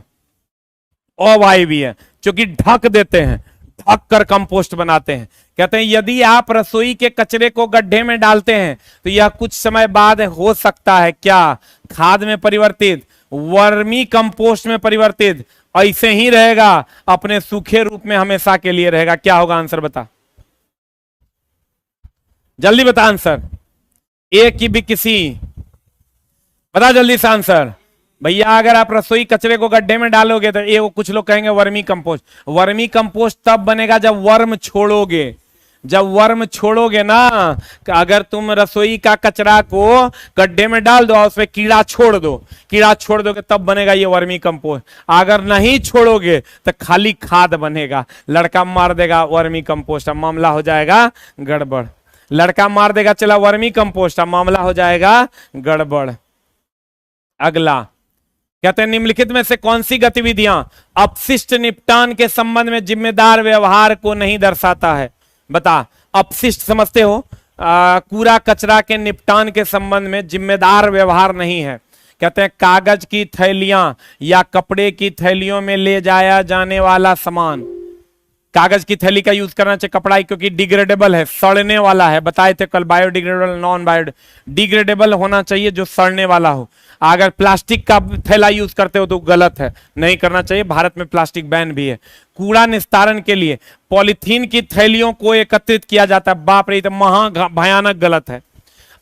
अवायवीय, क्योंकि ढक देते हैं, ढक कर कंपोस्ट बनाते हैं। कहते हैं यदि आप रसोई के कचरे को गड्ढे में डालते हैं तो यह कुछ समय बाद हो सकता है क्या खाद में परिवर्तित, वर्मी कंपोस्ट में परिवर्तित, ऐसे ही रहेगा, अपने सूखे रूप में हमेशा के लिए रहेगा। क्या होगा आंसर बता, जल्दी बता आंसर, एक की भी किसी, बता जल्दी से आंसर भैया। अगर आप रसोई कचरे को गड्ढे में डालोगे तो ये कुछ लोग कहेंगे वर्मी कंपोस्ट, वर्मी कंपोस्ट तब बनेगा जब वर्म छोड़ोगे, जब वर्म छोड़ोगे ना, अगर तुम रसोई का कचरा को गड्ढे में डाल दो और उसमें कीड़ा छोड़ दो, कीड़ा छोड़ दोगे तब बनेगा ये वर्मी कंपोस्ट। अगर नहीं छोड़ोगे तो खाली खाद बनेगा, लड़का मार देगा वर्मी कंपोस्ट, अब मामला हो जाएगा गड़बड़। लड़का मार देगा चला वर्मी कंपोस्ट, अब मामला हो जाएगा गड़बड़। अगला कहते हैं निम्नलिखित में से कौन सी गतिविधियां अपशिष्ट निपटान के संबंध में जिम्मेदार व्यवहार को नहीं दर्शाता है? बता, अपशिष्ट समझते हो, कूड़ा कचरा के निपटान के संबंध में जिम्मेदार व्यवहार नहीं है। कहते हैं कागज की थैलियां या कपड़े की थैलियों में ले जाया जाने वाला सामान, कागज की थैली का यूज करना चाहिए, कपड़ा क्योंकि डिग्रेडेबल है, सड़ने वाला है, बताए थे कल, बायोडिग्रेडेबल नॉन बायोडिग्रेडेबल होना चाहिए जो सड़ने वाला हो। अगर प्लास्टिक का थैला यूज करते हो तो गलत है, नहीं करना चाहिए, भारत में प्लास्टिक बैन भी है। कूड़ा निस्तारण के लिए पॉलीथीन की थैलियों को एकत्रित किया जाता है, बाप रे, तो महा भयानक गलत है।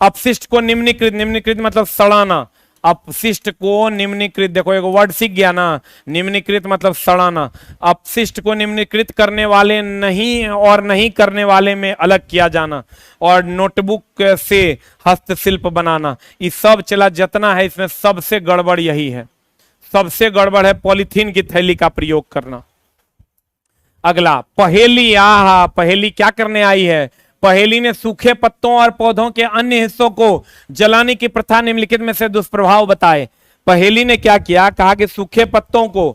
अपशिष्ट को निम्नीकृत, निम्नीकृत मतलब सड़ाना, अपशिष्ट को निम्नीकृत, देखो एक वर्ड सीख गया ना, निम्नीकृत मतलब सड़ाना। अपशिष्ट को निम्नीकृत करने वाले नहीं और नहीं करने वाले में अलग किया जाना, और नोटबुक से हस्तशिल्प बनाना, ये सब चला जितना है इसमें सबसे गड़बड़ यही है, सबसे गड़बड़ है पॉलीथीन की थैली का प्रयोग करना। अगला पहेली, आहा पहेली क्या करने आई है? पहेली ने सूखे पत्तों और पौधों के अन्य हिस्सों को जलाने की प्रथा निम्नलिखित में से दुष्प्रभाव बताए। पहेली ने क्या किया, कहा कि सूखे पत्तों को,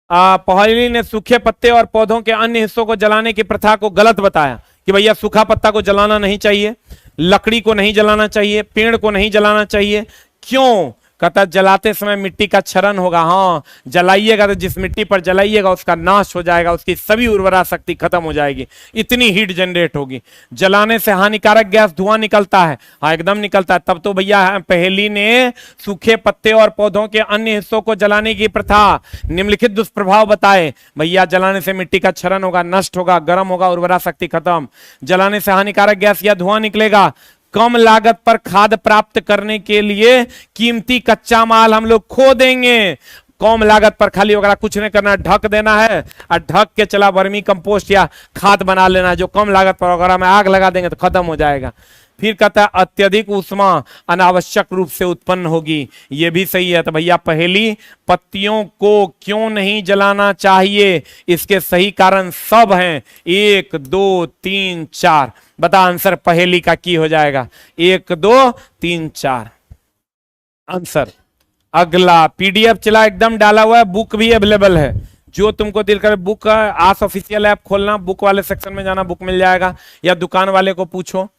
पहेली ने सूखे पत्ते और पौधों के अन्य हिस्सों को जलाने की प्रथा को गलत बताया कि भैया सूखा पत्ता को जलाना नहीं चाहिए, लकड़ी को नहीं जलाना चाहिए, पेड़ को नहीं जलाना चाहिए। क्यों? कहता जलाते समय मिट्टी का क्षरण होगा, हाँ जलाइएगा तो जिस मिट्टी पर जलाइएगा उसका नाश हो जाएगा, उसकी सभी उर्वरा शक्ति खत्म हो जाएगी, इतनी हीट जनरेट होगी। जलाने से हानिकारक गैस धुआं निकलता है, हाँ एकदम निकलता है। तब तो भैया पहेली ने सूखे पत्ते और पौधों के अन्य हिस्सों को जलाने की प्रथा निम्नलिखित दुष्प्रभाव बताए। भैया जलाने से मिट्टी का क्षरण होगा, नष्ट होगा, गर्म होगा, उर्वरा शक्ति खत्म। जलाने से हानिकारक गैस या धुआं निकलेगा। कम लागत पर खाद प्राप्त करने के लिए कीमती कच्चा माल हम लोग खो देंगे। कम लागत पर खाली वगैरह कुछ नहीं करना, ढक देना है और ढक के चला वर्मी कंपोस्ट या खाद बना लेना है, जो कम लागत पर वगैरह में आग लगा देंगे तो खत्म हो जाएगा। फिर कहता है अत्यधिक ऊष्मा अनावश्यक रूप से उत्पन्न होगी, ये भी सही है। तो भैया पहेली पत्तियों को क्यों नहीं जलाना चाहिए, इसके सही कारण सब हैं, 1 2 3 4। बता आंसर पहेली का की हो जाएगा, 1 2 3 4 आंसर। अगला पीडीएफ चला एकदम डाला हुआ है, बुक भी अवेलेबल है, जो तुमको दिल करे बुक, आस ऑफिशियल ऐप खोलना, बुक वाले सेक्शन में जाना, बुक मिल जाएगा, या दुकान वाले को पूछो।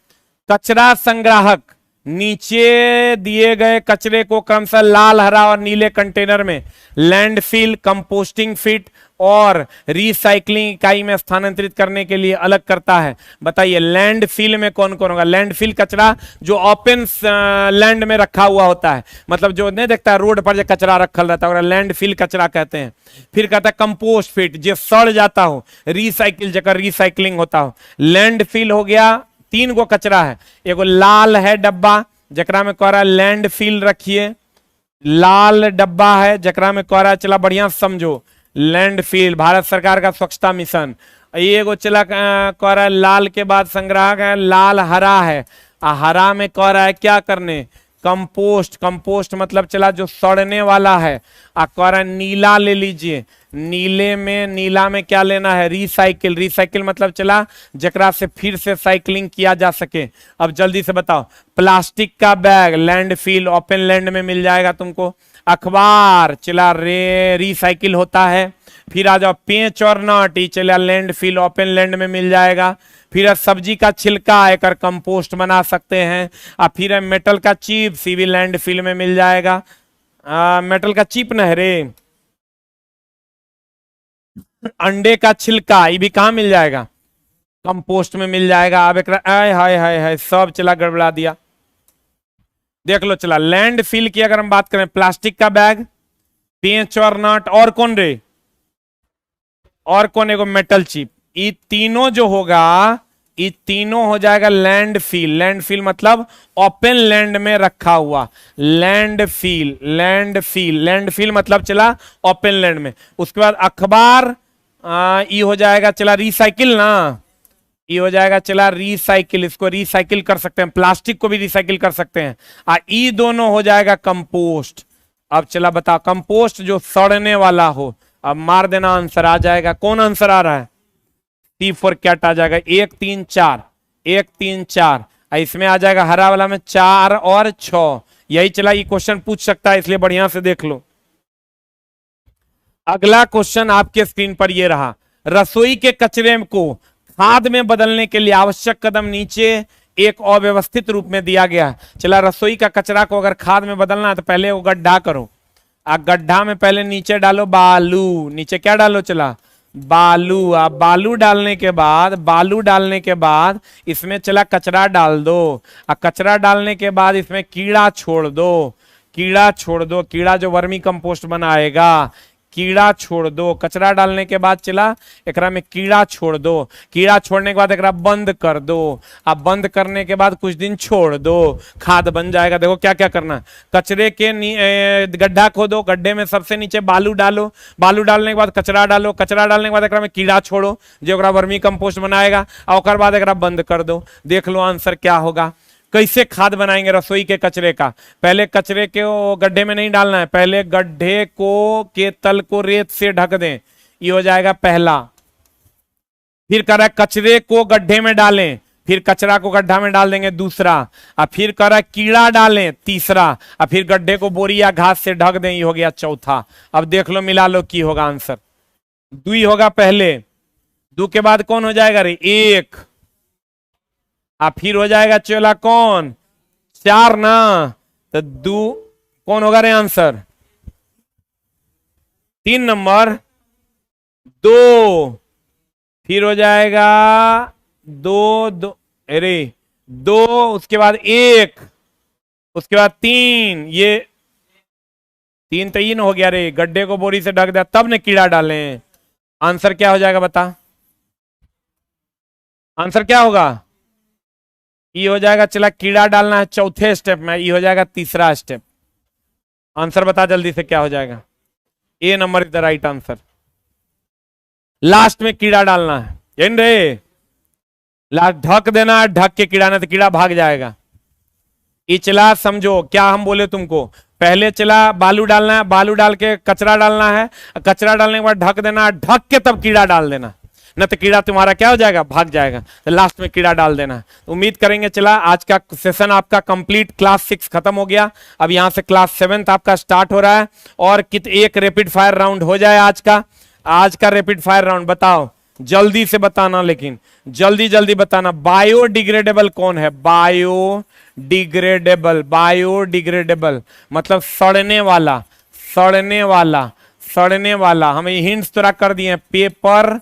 कचरा संग्राहक नीचे दिए गए कचरे को क्रमशः लाल, हरा और नीले कंटेनर में लैंडफिल, कंपोस्टिंग फिट और रिसाइकलिंग इकाई में स्थानांतरित करने के लिए अलग करता है। बताइए लैंडफिल में कौन कौन होगा? लैंडफिल कचरा जो ओपन लैंड में रखा हुआ होता है, मतलब जो नहीं देखता है रोड पर जो कचरा रखल रहता है, लैंडफिल कचरा कहते हैं। फिर कहता है कंपोस्ट फिट, जो सड़ जाता हो, रिसाइकिल जगह रिसाइकलिंग होता हो। लैंडफिल हो गया, 3 गो कचरा है, एगो लाल है डब्बा जकरा में कह रहा है लैंडफिल रखिए, लाल डब्बा है जकरा में कह रहा है, चला बढ़िया समझो, लैंडफिल भारत सरकार का स्वच्छता मिशन। ये एगो चला कह रहा है लाल के बाद संग्राहक है, लाल हरा है, हरा में कह रहा है क्या करने, कंपोस्ट, कंपोस्ट मतलब चला जो सड़ने वाला है। कह रहा है नीला ले लीजिए, नीले में, नीला में क्या लेना है, रिसाइकिल, रिसाइकिल मतलब चला जकरा से फिर से साइकिलिंग किया जा सके। अब जल्दी से बताओ, प्लास्टिक का बैग लैंडफिल, ओपन लैंड में मिल जाएगा तुमको। अखबार चला रिसाइकिल होता है, फिर आ जाओ पेंच और नट, ये चला लैंड फिल ओपन लैंड में मिल जाएगा। फिर सब्जी का छिलका आकर कंपोस्ट बना सकते हैं। और फिर मेटल का चिप ये भी लैंड फिल में मिल जाएगा। मेटल का चिप न है रे, अंडे का छिलका ये भी कहाँ मिल जाएगा, कंपोस्ट में मिल जाएगा। अब एक हाय हाय हाय सब चला गड़बड़ा दिया। देख लो चला लैंड फिल की अगर हम बात करें, प्लास्टिक का बैग, पेंच और नट, और कौन रे, और कौन, एगो मेटल चिप, ये तीनों जो होगा ये तीनों हो जाएगा लैंड फिल। लैंड फिल मतलब ओपन लैंड में रखा हुआ, landfill, landfill, landfill मतलब चला ओपन लैंड में। उसके बाद अखबार, ये हो जाएगा चला रिसाइकिल ना, ये हो जाएगा चला रिसाइकिल, इसको रिसाइकिल कर सकते हैं, प्लास्टिक को भी रिसाइकिल कर सकते हैं। ये दोनों हो जाएगा कंपोस्ट। अब चला बताओ कंपोस्ट जो सड़ने वाला हो, अब मार देना आंसर आ जाएगा। कौन आंसर आ रहा है, टी फॉर कैट आ जाएगा 1 3 4, 1 3 4। इसमें आ जाएगा हरा वाला में 4 और 6। यही चला ये क्वेश्चन पूछ सकता है, इसलिए बढ़िया से देख लो। अगला क्वेश्चन आपके स्क्रीन पर ये रहा, रसोई के कचरे को खाद में बदलने के लिए आवश्यक कदम नीचे एक अव्यवस्थित रूप में दिया गया। चला रसोई का कचरा को अगर खाद में बदलना है तो पहले वो गड्ढा करो, गड्ढा में पहले नीचे डालो बालू, नीचे क्या डालो चला बालू। आप बालू डालने के बाद, बालू डालने के बाद इसमें चला कचरा डाल दो, और कचरा डालने के बाद इसमें कीड़ा छोड़ दो, कीड़ा छोड़ दो, कीड़ा जो वर्मी कंपोस्ट बनाएगा, कीड़ा छोड़ दो। कचरा डालने के बाद चला एकरा में कीड़ा छोड़ दो, कीड़ा छोड़ने के बाद एकरा बंद कर दो, अब बंद करने के बाद कुछ दिन छोड़ दो, खाद बन जाएगा। देखो क्या क्या करना, कचरे के गड्ढा खोदो, गड्ढे में सबसे नीचे बालू डालो, बालू डालने के बाद कचरा डालो, कचरा डालने के बाद एकरा में कीड़ा छोड़ो जो एकरा वर्मी कंपोस्ट बनाएगा, और उसके बाद एकरा बंद कर दो। देख लो आंसर क्या होगा। कैसे खाद बनाएंगे रसोई के कचरे का, पहले कचरे के गड्ढे में नहीं डालना है, पहले गड्ढे को के तल को रेत से ढक दें, ये हो जाएगा पहला। फिर कह रहा है कचरे को गड्ढे में डालें, फिर कचरा को गड्ढा में डाल देंगे दूसरा, और फिर कह रहा है कीड़ा डालें तीसरा, और फिर गड्ढे को बोरी या घास से ढक दें, ये हो गया चौथा। अब देख लो मिला लो की होगा आंसर, 2 होगा पहले, 2 के बाद कौन हो जाएगा रे 1, फिर हो जाएगा चला कौन 4 ना, तो 2 कौन होगा रे आंसर 3 नंबर 2, फिर हो जाएगा 2 2, अरे 2, उसके बाद 1, उसके बाद 3, ये 3 तो इन हो गया रे, गड्ढे को बोरी से ढक दिया तब ने कीड़ा डाले। आंसर क्या हो जाएगा बता, आंसर क्या होगा, ये हो जाएगा चला कीड़ा डालना है चौथे स्टेप में, ये हो जाएगा तीसरा स्टेप। आंसर बता जल्दी से क्या हो जाएगा, A number is the right answer. Last में कीड़ा डालना है इन रे, लास्ट ढक देना है, ढक के कीड़ा ना तो कीड़ा भाग जाएगा। ये चला समझो क्या हम बोले तुमको, पहले चला बालू डालना है, बालू डाल के कचरा डालना है, कचरा डालने के बाद ढक देना है, ढक के तब कीड़ा डाल देना, न तो कीड़ा तुम्हारा क्या हो जाएगा भाग जाएगा, तो लास्ट में कीड़ा डाल देना। उम्मीद करेंगे चला आज का सेशन आपका कंप्लीट, क्लास 6 खत्म हो गया, अब यहां से क्लास 7 आपका स्टार्ट हो रहा है। और एक रैपिड फायर राउंड हो जाए आज का रैपिड फायर राउंड बताओ, जल्दी से बताना, लेकिन जल्दी जल्दी बताना। बायोडिग्रेडेबल कौन है, बायोडिग्रेडेबल, बायोडिग्रेडेबल मतलब सड़ने वाला, सड़ने वाला, सड़ने वाला। हमें हिंट्स थोड़ा कर दिए, पेपर,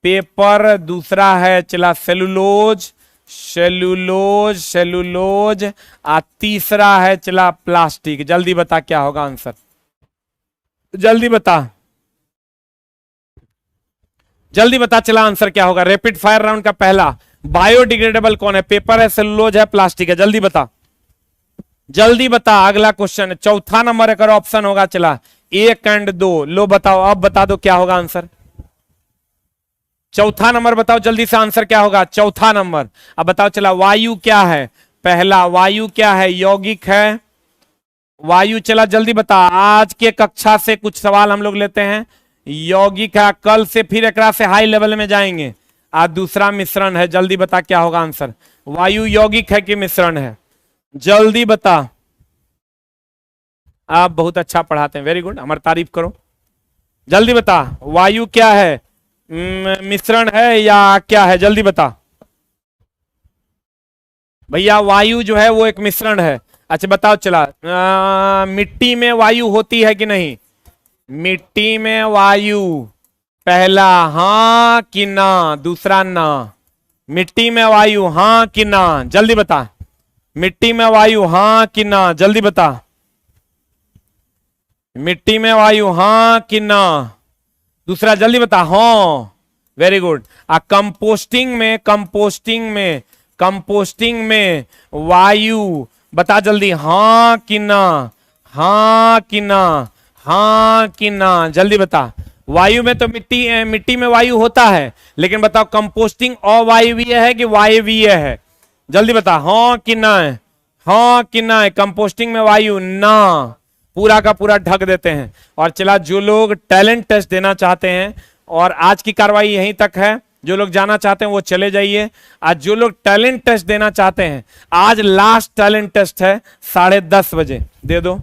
पेपर, दूसरा है चला सेलुलोज, सेलुलोज, सेलुलोज, और तीसरा है चला प्लास्टिक। जल्दी बता क्या होगा आंसर, जल्दी बता, जल्दी बता चला आंसर क्या होगा। रैपिड फायर राउंड का पहला, बायोडिग्रेडेबल कौन है, पेपर है, सेलुलोज है, प्लास्टिक है, जल्दी बता, जल्दी बता। अगला क्वेश्चन चौथा नंबर अगर ऑप्शन होगा चला 1 और 2, लो बताओ, अब बता दो क्या होगा आंसर, चौथा नंबर बताओ जल्दी से आंसर क्या होगा, चौथा नंबर। अब बताओ चला वायु क्या है, पहला वायु क्या है, यौगिक है, वायु चला जल्दी बता। आज के कक्षा से कुछ सवाल हम लोग लेते हैं, यौगिक है, कल से फिर एक से हाई लेवल में जाएंगे। आज दूसरा मिश्रण है, जल्दी बता क्या होगा आंसर, वायु यौगिक है कि मिश्रण है, जल्दी बता। आप बहुत अच्छा पढ़ाते हैं, वेरी गुड, हमारी तारीफ करो, जल्दी बता, वायु क्या है? मिश्रण है या क्या है? जल्दी बता भैया। वायु जो है वो एक मिश्रण है। अच्छा बताओ चला, मिट्टी में वायु होती है कि नहीं? मिट्टी में वायु, पहला हाँ कि ना, दूसरा ना। मिट्टी में वायु हाँ कि ना, जल्दी बता। मिट्टी में वायु हाँ कि ना, जल्दी बता। मिट्टी में वायु हाँ कि ना, दूसरा जल्दी बता। हाँ, वेरी गुड। कंपोस्टिंग में वायु बता जल्दी, हाँ कि ना, हाँ कि ना, हाँ कि ना, जल्दी बता। वायु में तो मिट्टी में वायु होता है, लेकिन बताओ कंपोस्टिंग अवायवीय है कि वायवीय है? जल्दी बता, हाँ कि ना? हाँ कि ना? कंपोस्टिंग में वायु ना, पूरा का पूरा ढक देते हैं। और चला, जो लोग टैलेंट टेस्ट देना चाहते हैं, और आज की कार्रवाई यहीं तक है, जो लोग जाना चाहते हैं वो चले जाइए। आज जो लोग टैलेंट टेस्ट देना चाहते हैं, आज लास्ट टैलेंट टेस्ट है 10:30 बजे, दे दो।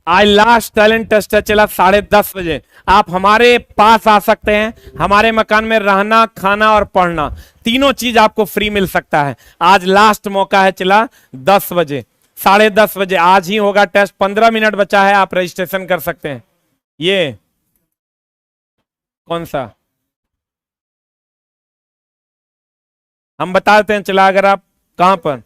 आज लास्ट टैलेंट टेस्ट है, चला 10:30 बजे आप हमारे पास आ सकते हैं। हमारे मकान में रहना, खाना और पढ़ना, तीनों चीज आपको फ्री मिल सकता है। आज लास्ट मौका है, चला 10 बजे, 10:30 बजे आज ही होगा टेस्ट। 15 मिनट बचा है, आप रजिस्ट्रेशन कर सकते हैं। ये कौन सा हम बता देते हैं, चला। अगर आप कहां पर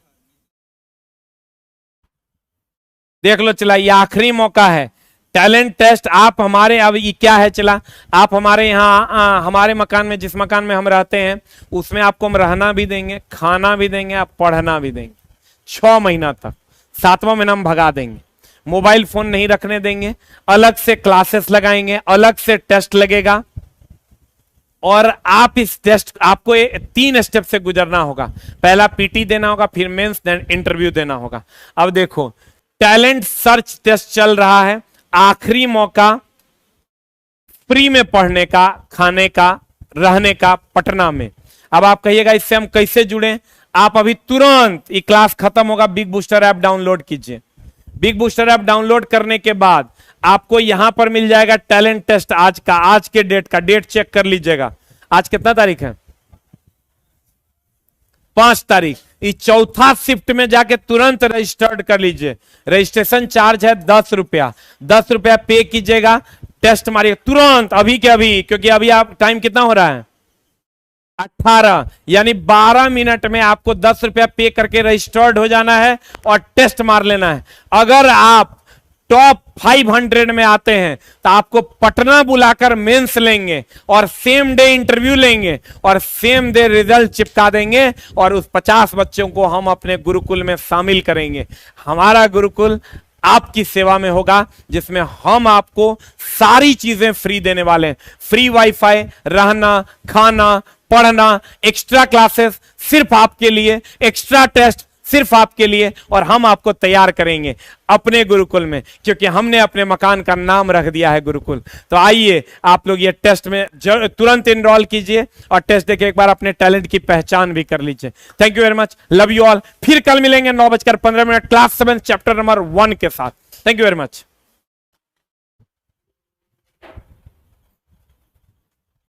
देख लो, चला ये आखिरी मौका है टैलेंट टेस्ट। आप हमारे, अब ये क्या है, चला आप हमारे यहाँ, हमारे मकान में, जिस मकान में हम रहते हैं उसमें आपको हम रहना भी देंगे, खाना भी देंगे, आप पढ़ना भी देंगे 6 महीना तक। 7वां महीना हम भगा देंगे, मोबाइल फोन नहीं रखने देंगे, अलग से क्लासेस लगाएंगे, अलग से टेस्ट लगेगा। और आप इस टेस्ट, आपको 3 स्टेप से गुजरना होगा। पहला पीटी देना होगा, फिर मेंस, देन इंटरव्यू देना होगा। अब देखो, टैलेंट सर्च टेस्ट चल रहा है, आखिरी मौका फ्री में पढ़ने का, खाने का, रहने का पटना में। अब आप कहिएगा इससे हम कैसे जुड़े? आप अभी तुरंत, ये क्लास खत्म होगा, बिग बूस्टर ऐप डाउनलोड कीजिए। बिग बूस्टर ऐप डाउनलोड करने के बाद आपको यहां पर मिल जाएगा टैलेंट टेस्ट आज का, आज के डेट का। डेट चेक कर लीजिएगा, आज कितना तारीख है? 5 तारीख। इस चौथा शिफ्ट में जाके तुरंत रजिस्टर्ड कर लीजिए। रजिस्ट्रेशन चार्ज है 10 रुपया। 10 रुपया पे कीजिएगा, टेस्ट मारिए तुरंत, अभी के अभी। क्योंकि अभी आप, टाइम कितना हो रहा है? 18, यानी 12 मिनट में आपको 10 रुपया पे करके रजिस्टर्ड हो जाना है और टेस्ट मार लेना है। अगर आप टॉप 500 में आते हैं तो आपको पटना बुलाकर मेंस लेंगे और सेम डे इंटरव्यू लेंगे और सेम डे रिजल्ट चिपका देंगे, और उस 50 बच्चों को हम अपने गुरुकुल में शामिल करेंगे। हमारा गुरुकुल आपकी सेवा में होगा, जिसमें हम आपको सारी चीजें फ्री देने वाले हैं। फ्री वाईफाई, रहना, खाना, पढ़ना, एक्स्ट्रा क्लासेस सिर्फ आपके लिए, एक्स्ट्रा टेस्ट सिर्फ आपके लिए, और हम आपको तैयार करेंगे अपने गुरुकुल में, क्योंकि हमने अपने मकान का नाम रख दिया है गुरुकुल। तो आइए आप लोग ये टेस्ट में तुरंत इनरोल कीजिए और टेस्ट देके एक बार अपने टैलेंट की पहचान भी कर लीजिए। Thank you very much, love you all. फिर कल मिलेंगे 9:15 क्लास 7 चैप्टर नंबर 1 के साथ। Thank you very much.